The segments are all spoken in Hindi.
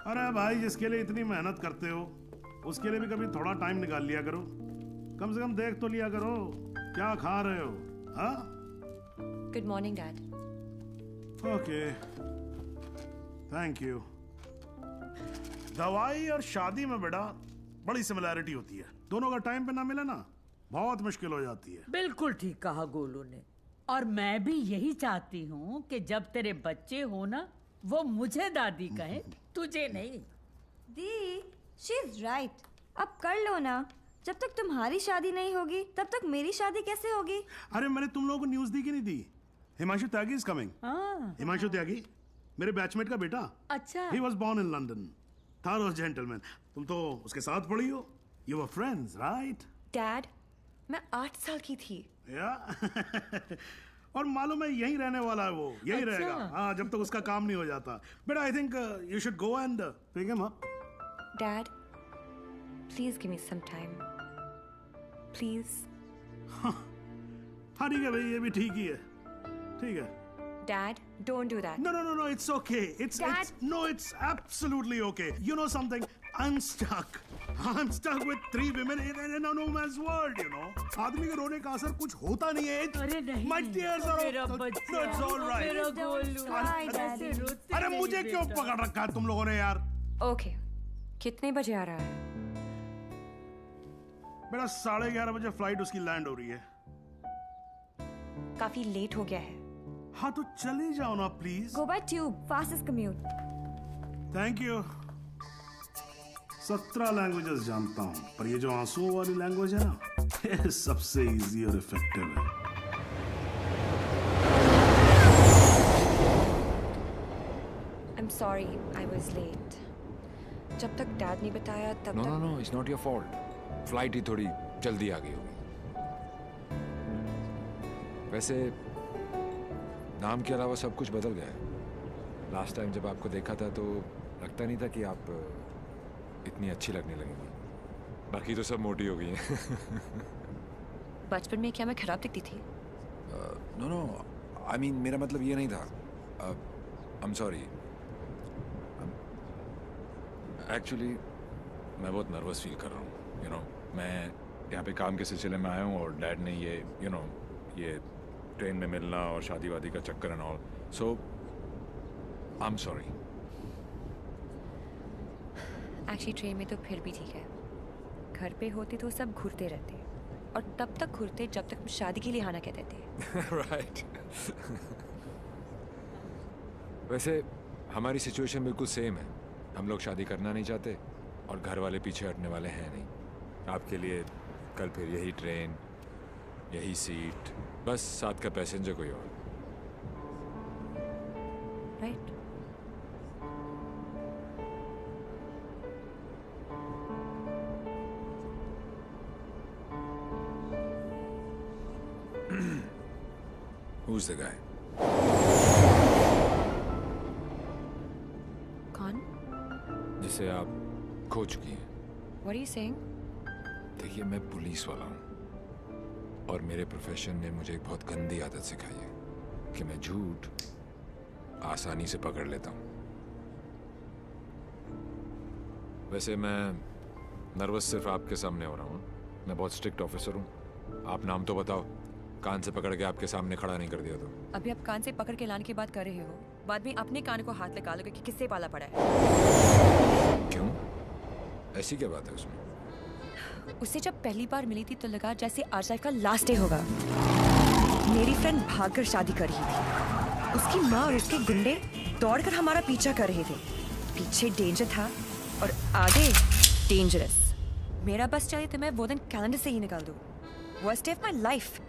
अरे भाई, जिसके लिए इतनी मेहनत करते हो उसके लिए भी कभी थोड़ा टाइम निकाल लिया करो। कम से कम देख तो लिया करो क्या खा रहे हो। हाँ, good morning dad. Okay, thank you. दवाई और शादी में बेटा बड़ी सिमिलैरिटी होती है। दोनों का टाइम पे ना मिले ना बहुत मुश्किल हो जाती है। बिल्कुल ठीक कहा गोलू ने। और मैं भी यही चाहती हूँ कि जब तेरे बच्चे हो ना, वो मुझे दादी कहे, तुझे नहीं। दी, शी इज राइट। अब कर लो ना। जब तक तुम्हारी शादी नहीं होगी तब तक मेरी शादी कैसे होगी? अरे मैंने तुम लोगों को न्यूज़ दी कि नहीं दी? Himanshu Tyagi is coming. हिमांशु त्यागी मेरे बैचमेट का बेटा। अच्छा। He was born in London. Thorough gentleman. तुम तो उसके साथ पढ़ी हो। You were friends, right? Dad, मैं 8 साल की थी। या और मालूम है यहीं रहने वाला है वो, यहीं अच्छा। रहेगा। हाँ, जब तक उसका काम नहीं हो जाता। But I think you should go and pick him up. Dad, please give me some time, please. हाँ ठीक है भाई, ये भी ठीक ही है। ठीक है। Dad, don't do that. No, it's okay. It's absolutely okay. You know something? I'm stuck with 3 women in a no man's world, you know. आदमी के रोने का असर कुछ होता नहीं है। अरे नहीं, My tears are मेरा no, बच्चा, it's all right. मेरा गोलू, ऐसे रोते अरे नहीं मुझे क्यों बेटा। पकड़ रखा है तुम लोगों ने यार? Okay, कितने बजे आ रहा है? बेटा 11:30 बजे फ्लाइट उसकी लैंड हो रही है। काफी लेट हो गया है। हाँ तो चले जाओ ना please. Go by tube, fastest commute. Thank you. 17 languages जानता हूँ, पर ये जो आंसुओं वाली लैंग्वेज है ना, ये सबसे इजी और इफेक्टिव है। I'm sorry, I was late. जब तक डैड नहीं बताया तब तक। No, it's not your fault. Flight ही थोड़ी जल्दी आ गई होगी। वैसे नाम के अलावा सब कुछ बदल गया है। लास्ट टाइम जब आपको देखा था तो लगता नहीं था कि आप इतनी अच्छी लगने लगेंगी। बाकी तो सब मोटी हो गई हैं। बचपन में क्या मैं खराब दिखती थी? नो, आई मीन मेरा मतलब ये नहीं था। I am sorry. एक्चुअली मैं बहुत नर्वस फील कर रहा हूँ। यू नो, मैं यहाँ पे काम के सिलसिले में आया हूँ और डैड ने ये ये ट्रेन में मिलना और शादी वादी का चक्कर and all, so I am sorry. Actually train में तो फिर भी ठीक है। घर पे होते तो सब घूरते रहते, और तब तक घूरते जब तक शादी के लिए हाँ ना कहते थे। राइट। वैसे हमारी सिचुएशन बिल्कुल सेम है। हम लोग शादी करना नहीं चाहते और घर वाले पीछे हटने वाले हैं नहीं। आपके लिए कल फिर यही ट्रेन, यही सीट, बस साथ का पैसेंजर कोई और। राइट। Who's the guy? कौन? जिसे आप खो चुकी हैं। What are you saying? देखिए, मैं पुलिस वाला हूँ और मेरे प्रोफेशन ने मुझे एक बहुत गंदी आदत सिखाई है कि मैं झूठ आसानी से पकड़ लेता हूँ। वैसे मैं नर्वस सिर्फ आपके सामने हो रहा हूँ। मैं बहुत स्ट्रिक्ट ऑफिसर हूँ। आप नाम तो बताओ, कान से पकड़ के आपके सामने खड़ा नहीं कर दिया तो। अभी आप कान से पकड़ के लाने की बात कर रहे हो, बाद में अपने कान को हाथ लगा लोगे कि किससे पाला पड़ा है। क्यों? ऐसी क्या बात है उसमें? उससे जब पहली बार मिली थी तो लगा जैसे आज लाइफ का लास्ट डे होगा। मेरी फ्रेंड भागकर शादी कर रही थी। उसकी माँ और उसके गुंडे दौड़कर हमारा पीछा कर रहे थे। पीछे डेंजर था और आगे डेंजरस। मेरा बस चले तो मैं वो दिन कैलेंडर से ही निकाल दूँ। Worst day of my life.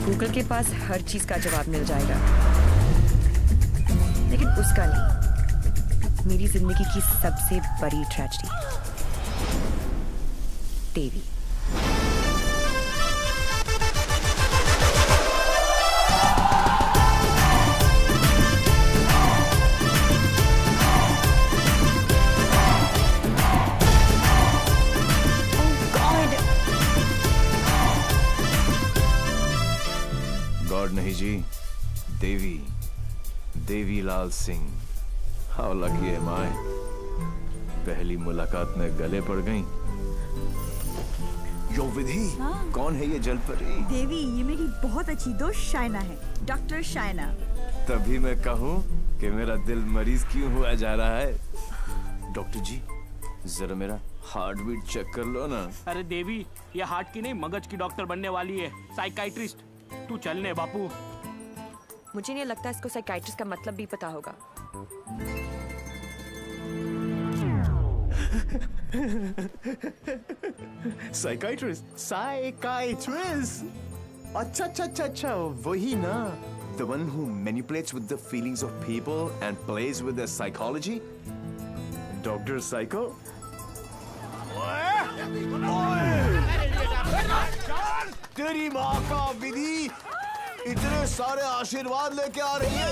Google के पास हर चीज का जवाब मिल जाएगा, लेकिन उसका नहीं। मेरी जिंदगी की सबसे बड़ी tragedy, Devi. Mummy ji, Devi Lal Singh, how lucky am I. पहली मुलाकात में गले पड़ गई। यो विधि, कौन है ये जलपरी? देवी, ये मेरी बहुत अच्छी दोस्त शायना है, डॉक्टर शायना। तभी मैं कहूँ कि मेरा दिल मरीज क्यों हुआ जा रहा है। डॉक्टर जी, जरा मेरा हार्ट बीट चेक कर लो ना। अरे देवी, ये हार्ट की नहीं मगज की डॉक्टर बनने वाली है, साइकाइट्रिस्ट। तू चलने बापू। मुझे नहीं लगता इसको साइकाइट्रिस्ट का मतलब भी पता होगा। साइकाइट्रिस्ट। अच्छा, वही ना। The one who manipulates with the feelings of people and plays with their psychology? Dr. Psycho? तेरी माँ का विधि इतने सारे आशीर्वाद लेके आ रही है।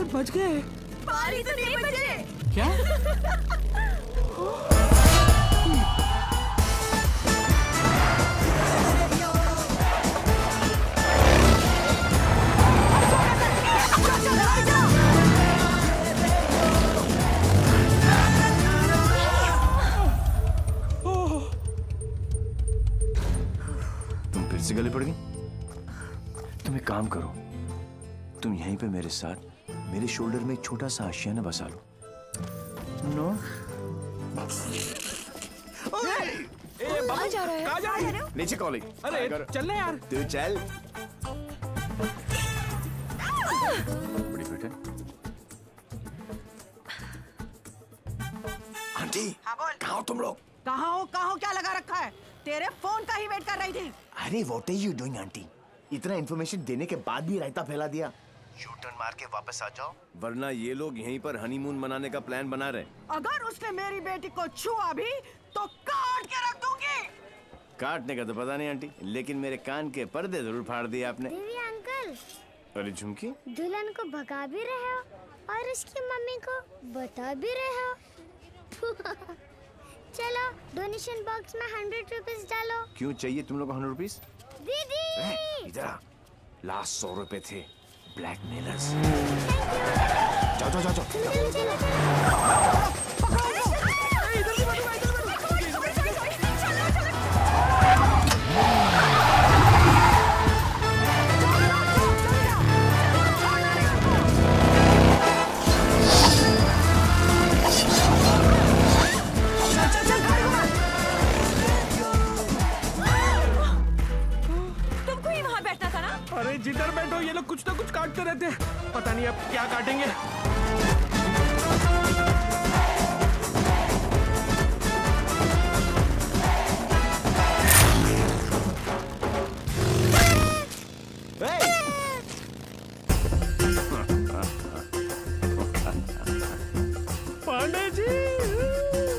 बच गए। पारी तो नहीं बचे। क्या? तुम फिर से गले पड़ गई? तुम एक काम करो, तुम यहीं पे मेरे साथ मेरे शोल्डर में एक छोटा सा आशियाना बसा लो। नो? कहाँ जा रहा है? कहाँ जा रहे हैं? नीचे कॉलिंग। अरे चलना यार। तू चल। बड़ी बेटे। आंटी, कहाँ हो तुम लोग? कहाँ हो क्या लगा रखा है? तेरे फोन का ही वेट कर रही थी। अरे what are you doing aunty? इतना इन्फॉर्मेशन देने के बाद भी रायता फैला दिया। यू टर्न मार के वापस आ जाओ, वरना ये लोग यहीं पर हनीमून मनाने का प्लान बना रहे। अगर उसने मेरी बेटी को छुआ भी तो काट के रख दूंगी। काटने का तो पता नहीं आंटी, लेकिन मेरे कान के पर्दे जरूर फाड़ दिए आपने। देवी अंकल, अरे झुमकी, दुल्हन को भगा भी रहे हो और उसकी मम्मी को बता भी रहे हो। चलो डोनेशन बॉक्स में 100 रुपीस डालो। क्यों चाहिए तुम लोग को 100 रुपीस? दीदी इधर आ, लास्ट 100 रुपए थे। ब्लैकमेलर्स। जाओ। तुमको ही वहाँ बैठना था ना? अरे जिधर बैठो ये लोग कुछ ना कुछ काटते रहते हैं। पता नहीं अब क्या काटेंगे।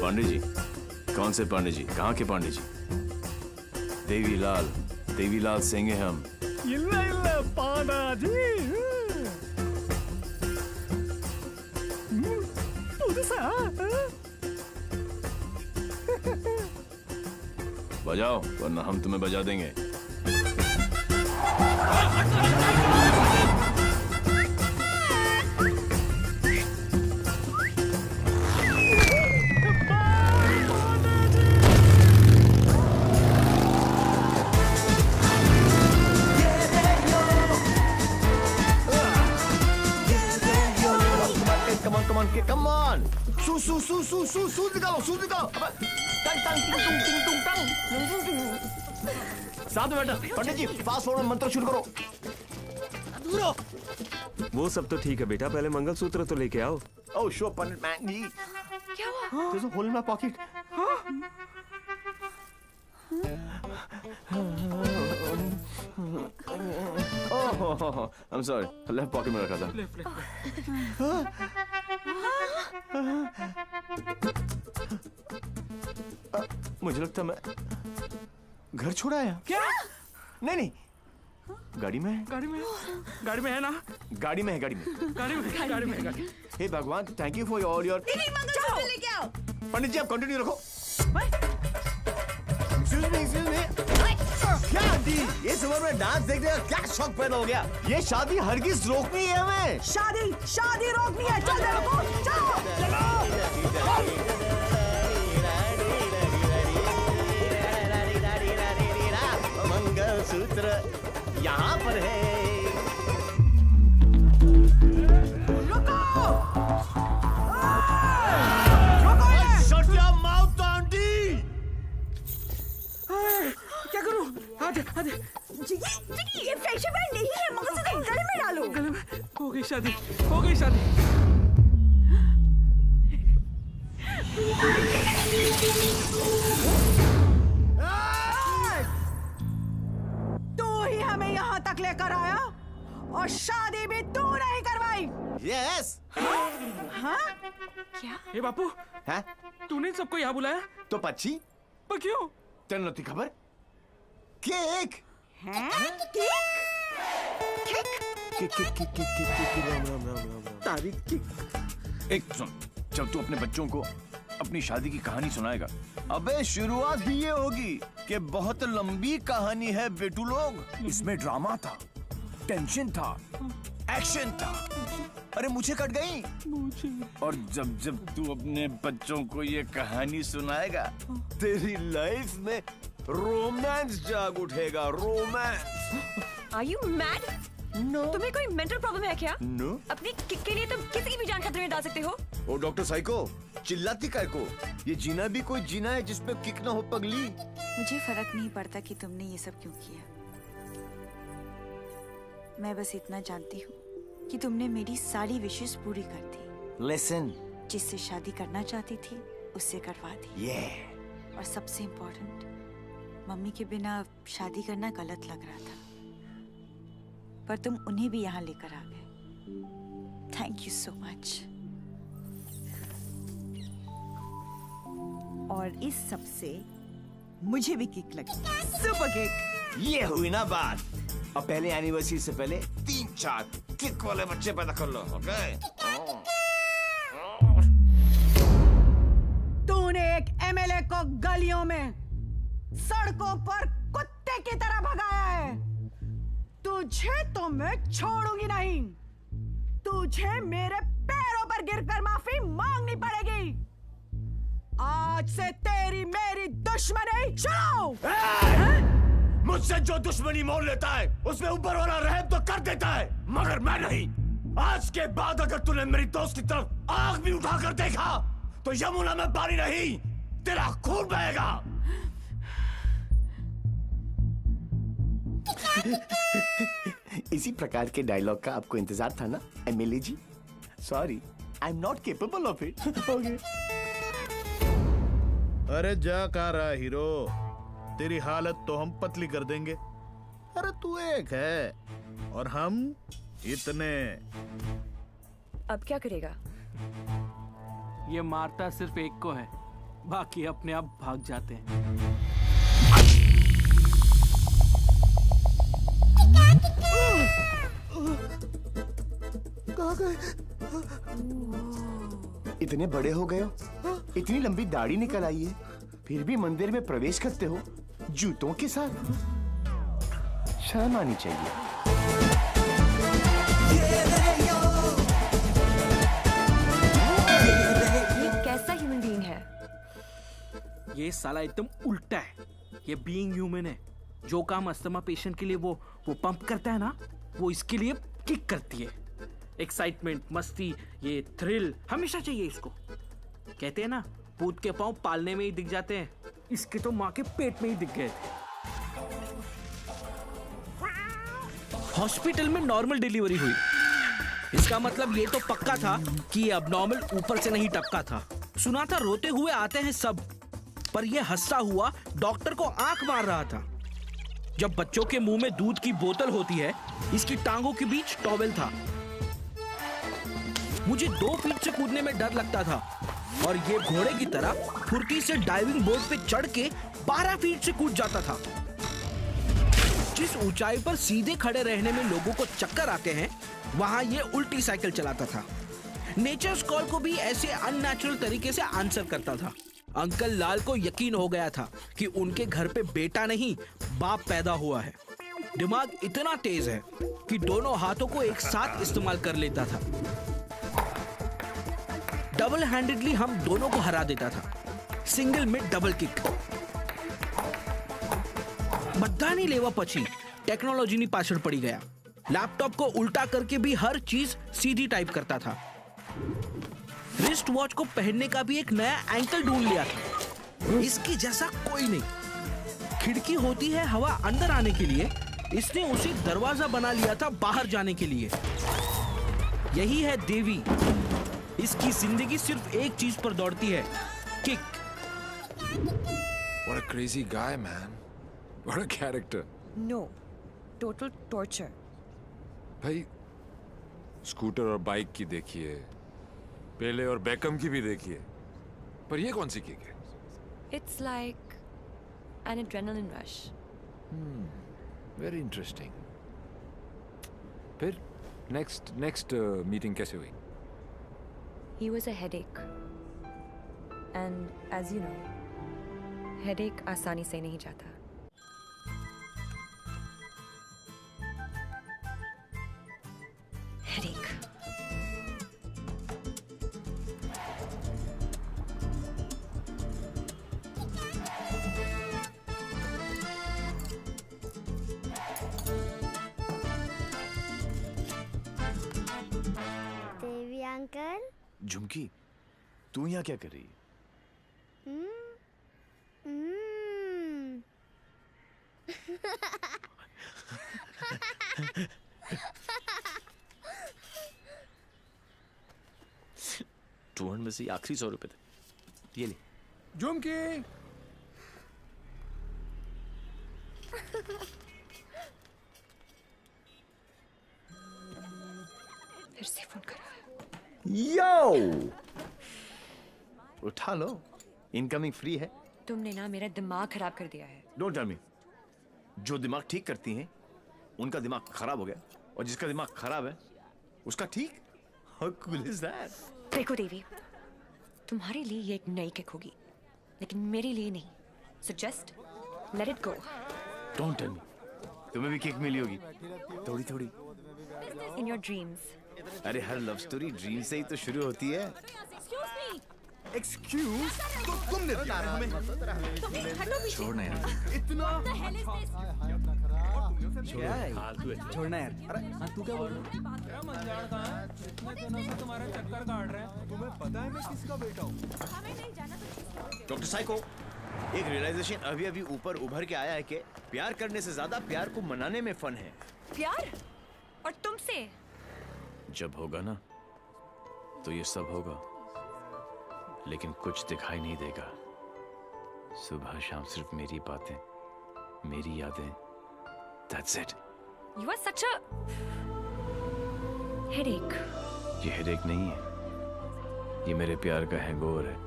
पांडे जी? कौन से पांडे जी? कहाँ के पांडे जी? देवीलाल सिंह हैं हम। इल्ला पांडाजी। बजाओ वरना हम तुम्हें बजा देंगे। Come on! सूज निकालो। साथ में बैठा। पंडित जी, फास्ट फॉरवर्ड मंत्र शुरू करो। वो सब तो ठीक है बेटा, पहले मंगलसूत्र तो लेके आओ। ओह शो पंडित मैन जी। क्या हुआ? There's a hole in my pocket. Oh, I'm sorry. Left pocket में रखा था. मुझे लगता मैं घर छोड़ आया. क्या? नहीं. गाड़ी में है. गाड़ी में है ना? गाड़ी में है. हे भगवान, thank you for all your. Mangalsutra लेके आओ। पंडित जी आप कंटिन्यू रखो. Excuse me. क्या आंटी, ये उम्र में डांस देखने का क्या शौक पैदा हो गया? ये शादी हरगिज रोकनी है हमें. शादी रोकनी है. चल चलो। मंगलसूत्र यहाँ पर है. Shut your mouth, aunty. क्या करूं? आधे ये फ्रेंडशिप बैंड नहीं है, मंगलसूत्र गले में डालो. गले में. हो गई शादी. तू ही हमें यहाँ तक लेकर आया और शादी भी तू नहीं करवाई. Yes. हाँ? ये बापू, हैं? तूने सबको यहाँ बुलाया? तो पक्षी पर क्यों? तेरे नती खबर? केक. हैं? तारीख केक. एक सुन, जब तू अपने बच्चों को अपनी शादी की कहानी सुनाएगा, अबे शुरुआत ही ये होगी कि बहुत लंबी कहानी है बेटू लोग. इसमें ड्रामा था, टेंशन था, एक्शन था. अरे मुझे कट गई. और जब तू अपने बच्चों को ये कहानी सुनाएगा, तेरी लाइफ में रोमांस जाग उठेगा. Romance. Are you mad? No. तुम्हें कोई मेंटल प्रॉब्लम है क्या? No. अपनी किक के लिए तुम किसी की भी जान खतरे में डाल सकते हो. ओ डॉक्टर साइको, चिल्लाती काय को? ये जीना भी कोई जीना है जिसमें किक ना हो पगली. मुझे फर्क नहीं पड़ता कि तुमने ये सब क्यों किया. मैं बस इतना जानती हूँ कि तुमने मेरी सारी विशेष पूरी कर दी. Listen. जिससे शादी करना चाहती थी उससे करवा दी. Yeah. और सबसे इम्पोर्टेंट, मम्मी के बिना शादी करना गलत लग रहा था, पर तुम उन्हें भी यहाँ लेकर आ गए. Thank you so much. और इस सब से मुझे भी किक लगी. Super kick. ये हुई ना बात. अब पहले एनिवर्सरी से पहले 3-4 किक वाले बच्चे पैदा कर लो. ओके? तूने एक एमएलए को गलियों में, सड़कों पर कुत्ते की तरह भगाया है. तुझे तो मैं छोड़ूंगी नहीं. तुझे मेरे पैरों पर गिरकर माफी मांगनी पड़ेगी. आज से तेरी मेरी दुश्मनी शुरू. मुझसे जो दुश्मनी मोल लेता है उसमें ऊपर वाला रहम तो कर देता है, मगर मैं नहीं. आज के बाद अगर तूने मेरी दोस्त की तरफ आंख भी उठाकर देखा तो यमुना में पानी नहीं, तेरा खून बहेगा. इसी प्रकार के डायलॉग का आपको इंतजार था ना MLA ji? Sorry, I am not capable of it. अरे जा कहाँ रहा हीरो, तेरी हालत तो हम पतली कर देंगे. अरे तू एक है और हम इतने. अब क्या करेगा? ये मारता सिर्फ एक को है, बाकी अपने आप भाग जाते हैं. कहाँ गए? इतने बड़े हो गए हो, इतनी लंबी दाढ़ी निकल आई है, फिर भी मंदिर में प्रवेश करते हो जूतों के साथ. शर्म आनी चाहिए. ये कैसा ह्यूमन बीइंग है? ये साला एकदम उल्टा है. ये बीइंग ह्यूमन है. जो काम अस्थमा पेशेंट के लिए वो पंप करता है ना, वो इसके लिए किक करती है. एक्साइटमेंट, मस्ती, ये थ्रिल हमेशा चाहिए इसको. कहते हैं ना, भूत के पांव पालने में ही दिख जाते हैं. इसके तो माँ के पेट में ही दिख गए थे. हॉस्पिटल में नॉर्मल डिलीवरी हुई. इसका मतलब ये तो पक्का था कि ये अबनॉर्मल ऊपर से नहीं टपका था. सुना था रोते हुए आते हैं सब, पर यह हंसता हुआ डॉक्टर को आंख मार रहा था। जब बच्चों के मुंह में दूध की बोतल होती है, इसकी टांगों के बीच टॉवेल था। मुझे 2 फीट से कूदने में डर लगता था और ये घोड़े की तरह फुर्ती से डाइविंग बोर्ड पे चढ़ के 12 फीट से कूद जाता था। जिस ऊंचाई पर सीधे खड़े रहने में लोगों को चक्कर आते हैं, वहां ये उल्टी साइकिल चलाता था। नेचर्स कॉल को भी ऐसे अननेचुरल तरीके से आंसर करता था। अंकल लाल को यकीन हो गया था कि उनके घर पे बेटा नहीं बाप पैदा हुआ है। दिमाग इतना तेज है कि दोनों हाथों को एक साथ इस्तेमाल कर लेता था। डबल हैंडेडली हम दोनों को हरा देता था, सिंगल में डबल किक। बधानी लेवा पछी टेक्नोलॉजी पाछड़ पड़ी गया। लैपटॉप को उल्टा करके भी हर चीज सीधी टाइप करता था। रिस्ट वॉच को पहनने का भी एक नया एंकल ढूंढ लिया था। इसके जैसा कोई नहीं। खिड़की होती है हवा अंदर आने के लिए, इसने उसी दरवाजा बना लिया था बाहर जाने के लिए। यही है देवी। इसकी जिंदगी सिर्फ एक चीज पर दौड़ती है, kick. What a crazy guy, man. What a character. No, total torture. भाई स्कूटर और बाइक की देखिए, पेले और बेकम की भी देखिए, पर ये कौन सी किक है? It's like an adrenaline rush. Very interesting. फिर next meeting कैसे हुई? He was a headache. And as you know, headache आसानी से नहीं जाता। Headache. देवी अंकल। झुमकी, तू यहाँ क्या कर रही है? टूहन में से आखिरी 100 रुपए थे, ये ले। झुमकी। फिर से फोन करा। यो, उठा लो, इनकमिंग फ्री है। तुमने ना मेरा दिमाग खराब कर दिया है। Don't tell me. जो दिमाग ठीक करती हैं, उनका दिमाग खराब हो गया, और जिसका दिमाग खराब है उसका ठीक। How cool is that? देखो देवी, तुम्हारे लिए ये एक नई किक होगी, लेकिन मेरे लिए नहीं। So just let it go. Don't tell me. तुम्हें भी किक मिली होगी, थोड़ी थोड़ी। In your dreams. अरे हर लव स्टोरी ड्रीम से ही तो शुरू होती है। एक्सक्यूज, तो तुमने दिया हमें। छोड़ना यार। इतना क्या है? छोड़ना यार। अरे हाँ, तू क्या बोल रहा है? तुम्हारा चक्कर काट रहे हैं। तुम्हें पता है मैं किसका बेटा हूँ? डॉक्टर साइको, एक रियलाइजेशन अभी अभी ऊपर उभर के आया है कि प्यार करने से ज्यादा प्यार को मनाने में फन है। प्यार? और तुमसे? जब होगा ना, तो ये सब होगा, लेकिन कुछ दिखाई नहीं देगा। सुबह शाम सिर्फ मेरी बातें, मेरी यादें। That's it. You are such a headache. ये हेडेक नहीं है, ये मेरे प्यार का हैंगओवर है,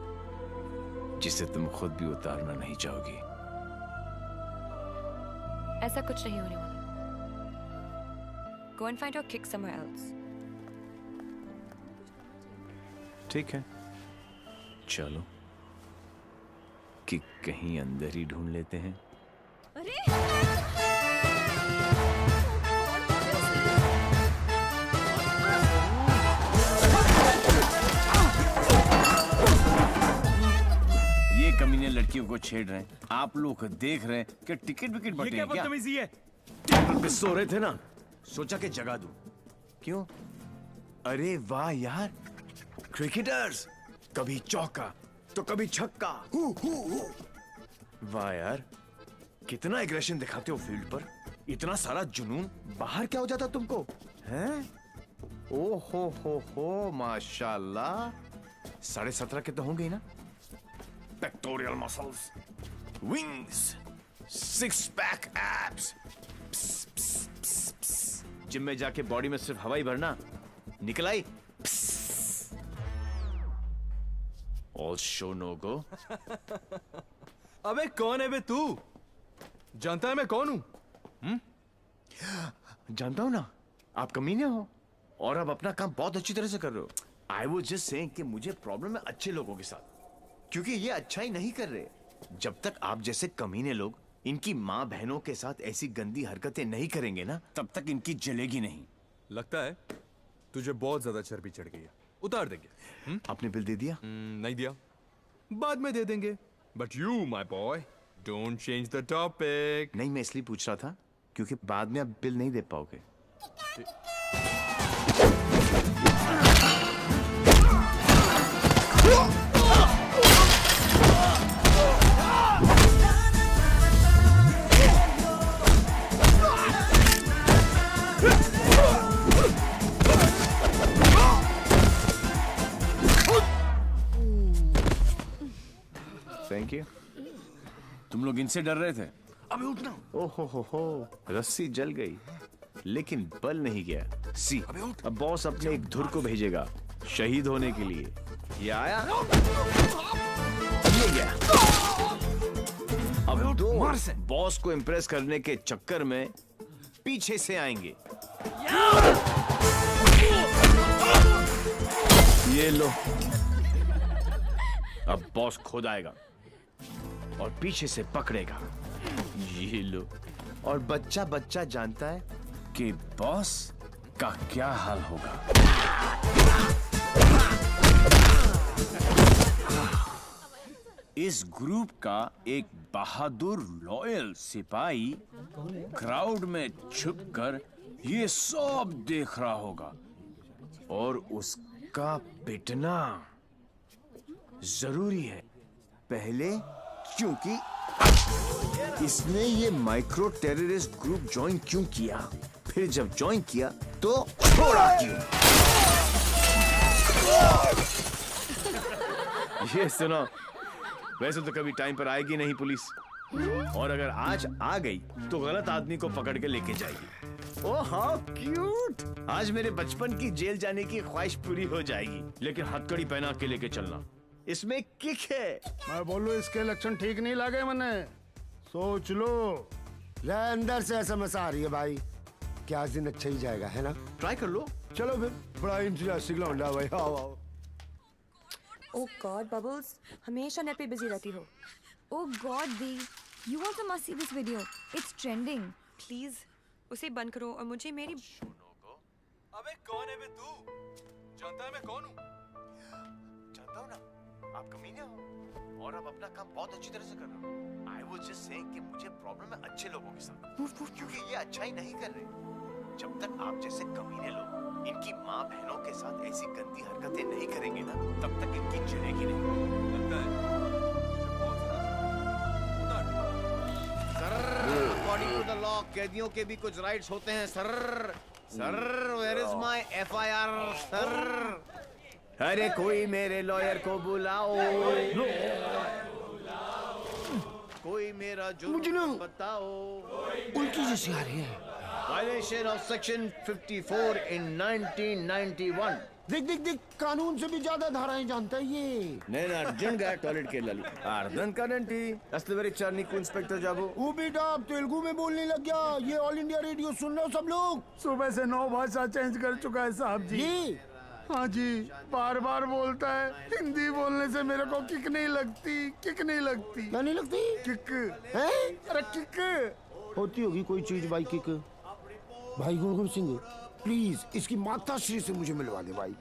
जिसे तुम खुद भी उतारना नहीं चाहोगी। ऐसा कुछ नहीं होने वाला। Go and find your kick somewhere else. ठीक है, चलो किक कहीं अंदर ही ढूंढ लेते हैं। ये कमीने लड़कियों को छेड़ रहे हैं, आप लोग देख रहे हैं कि टिकट विकेट बटे हैं क्या? बदतमीजी है। टेबल पे सो रहे थे ना, सोचा कि जगा दूं। क्यों? अरे वाह यार, क्रिकेटर्स, कभी चौका तो कभी छक्का। वाह यार, कितना एग्रेशन दिखाते हो फील्ड पर, इतना सारा जुनून। बाहर क्या हो जाता तुमको, हैं? ओ हो, माशाल्लाह। 17.5 के तो होंगे ही ना। Pectoral muscles, wings, 6 pack abs. Gym में जाके बॉडी में सिर्फ हवा ही भरना, निकल आई। ऑल शो नो गो। अबे कौन है बे तू? जानता है मैं कौन हूं? जानता हूं ना, आप कमीने हो और आप अपना काम बहुत अच्छी तरह से कर रहे हो। आई वाज जस्ट सेइंग कि मुझे प्रॉब्लम है अच्छे लोगों के साथ, क्योंकि ये अच्छा ही नहीं कर रहे। जब तक आप जैसे कमीने लोग इनकी माँ बहनों के साथ ऐसी गंदी हरकतें नहीं करेंगे ना, तब तक इनकी जलेगी नहीं। लगता है तुझे बहुत ज्यादा चर्बी चढ़ गई है, उतार देंगे। आपने बिल दे दिया? नहीं दिया, बाद में दे देंगे। But you my boy don't change the topic. नहीं, मैं इसलिए पूछ रहा था क्योंकि बाद में आप बिल नहीं दे पाओगे। Thank you. तुम लोग इनसे डर रहे थे? अबे उठना। ओहो हो, रस्सी जल गई लेकिन बल नहीं गया। सी, अब बॉस अपने एक धुर को भेजेगा शहीद होने के लिए। ये आया, ये गया। अब दो बॉस को इम्प्रेस करने के चक्कर में पीछे से आएंगे। ये लो, अब बॉस खुद आएगा और पीछे से पकड़ेगा। ये लो, और बच्चा बच्चा जानता है कि बॉस का क्या हाल होगा। इस ग्रुप का एक बहादुर लॉयल सिपाही क्राउड में छुपकर ये सब देख रहा होगा और उसका पिटना जरूरी है। पहले क्योंकि इसने ये माइक्रो टेररिस्ट ग्रुप ज्वाइन क्यों किया, फिर जब ज्वाइन किया तो छोड़ा क्यों। ये सुनो, वैसे तो कभी टाइम पर आएगी नहीं पुलिस, और अगर आज आ गई तो गलत आदमी को पकड़ के लेके जाएगी। ओह हाउ क्यूट, आज मेरे बचपन की जेल जाने की ख्वाहिश पूरी हो जाएगी। लेकिन हथकड़ी पहना के लेके चलना, इसमें किक है। मैं बोलूं इसके लक्षण ठीक नहीं लगे मने, सोच लो। अंदर से एसएमएस आ रही है भाई, क्या आज दिन अच्छा ही जाएगा, है ना? ट्राई कर लो। चलो फिर, बड़ा इंतजास्टिक लौंडा भाई। आओ आओ। ओह गॉड बबल्स, हमेशा नेट पे बिजी रहती हो। Oh God, Dee, you also must see this video. It's trending. Please उसे बंद करो और मुझे मेरी। अबे कौन है बे तू? जानता है मैं कौन हूँ? जानता हूँ ना, आप कमीने हो और आप अपना काम बहुत अच्छी तरह से कर रहे हो। आई वाज जस्ट सेइंग कि मुझे प्रॉब्लम है अच्छे लोगों के साथ, क्योंकि ये अच्छा ही नहीं कर रहे। जब तक आप जैसे कमीने लोग इनकी माँ बहनों के साथ ऐसी गंदी हरकतें नहीं करेंगे ना, तब तक इनकी जलेगी नहीं। लगता है अकॉर्डिंग टू द लॉ कैदियों के भी कुछ राइट्स होते हैं sir. Sir, where is my FIR sir? अरे कोई मेरे लॉयर को बुलाओ, कोई मेरा जुर्म बताओ। उल्टी जैसी आ रही है। Violation of section 54 in 1991। देख देख देख, कानून से भी ज्यादा धाराएं जानता है ये। నేను అర్జెంట్ గా టాయిలెట్ కి వెళ్ళాలి అర్థం కాదండి అసలు వెరీ चार నీకు इंस्पेक्टर जाबो। वो बेटा अब तेलुगु में बोलने लग गया। ये ऑल इंडिया रेडियो सुन रहे हो सब लोग? सुबह से 9 भाषा चेंज कर चुका है साहब जी। हाँ जी, बार बार बोलता है। हिंदी बोलने से मेरे को किक नहीं लगती, किक नहीं लगती। क्या नहीं लगती? किक है? अरे किक होती होगी कोई चीज भाई किक। भाई गुणगुण सिंह, प्लीज इसकी माता श्री से मुझे मिलवा दे भाई।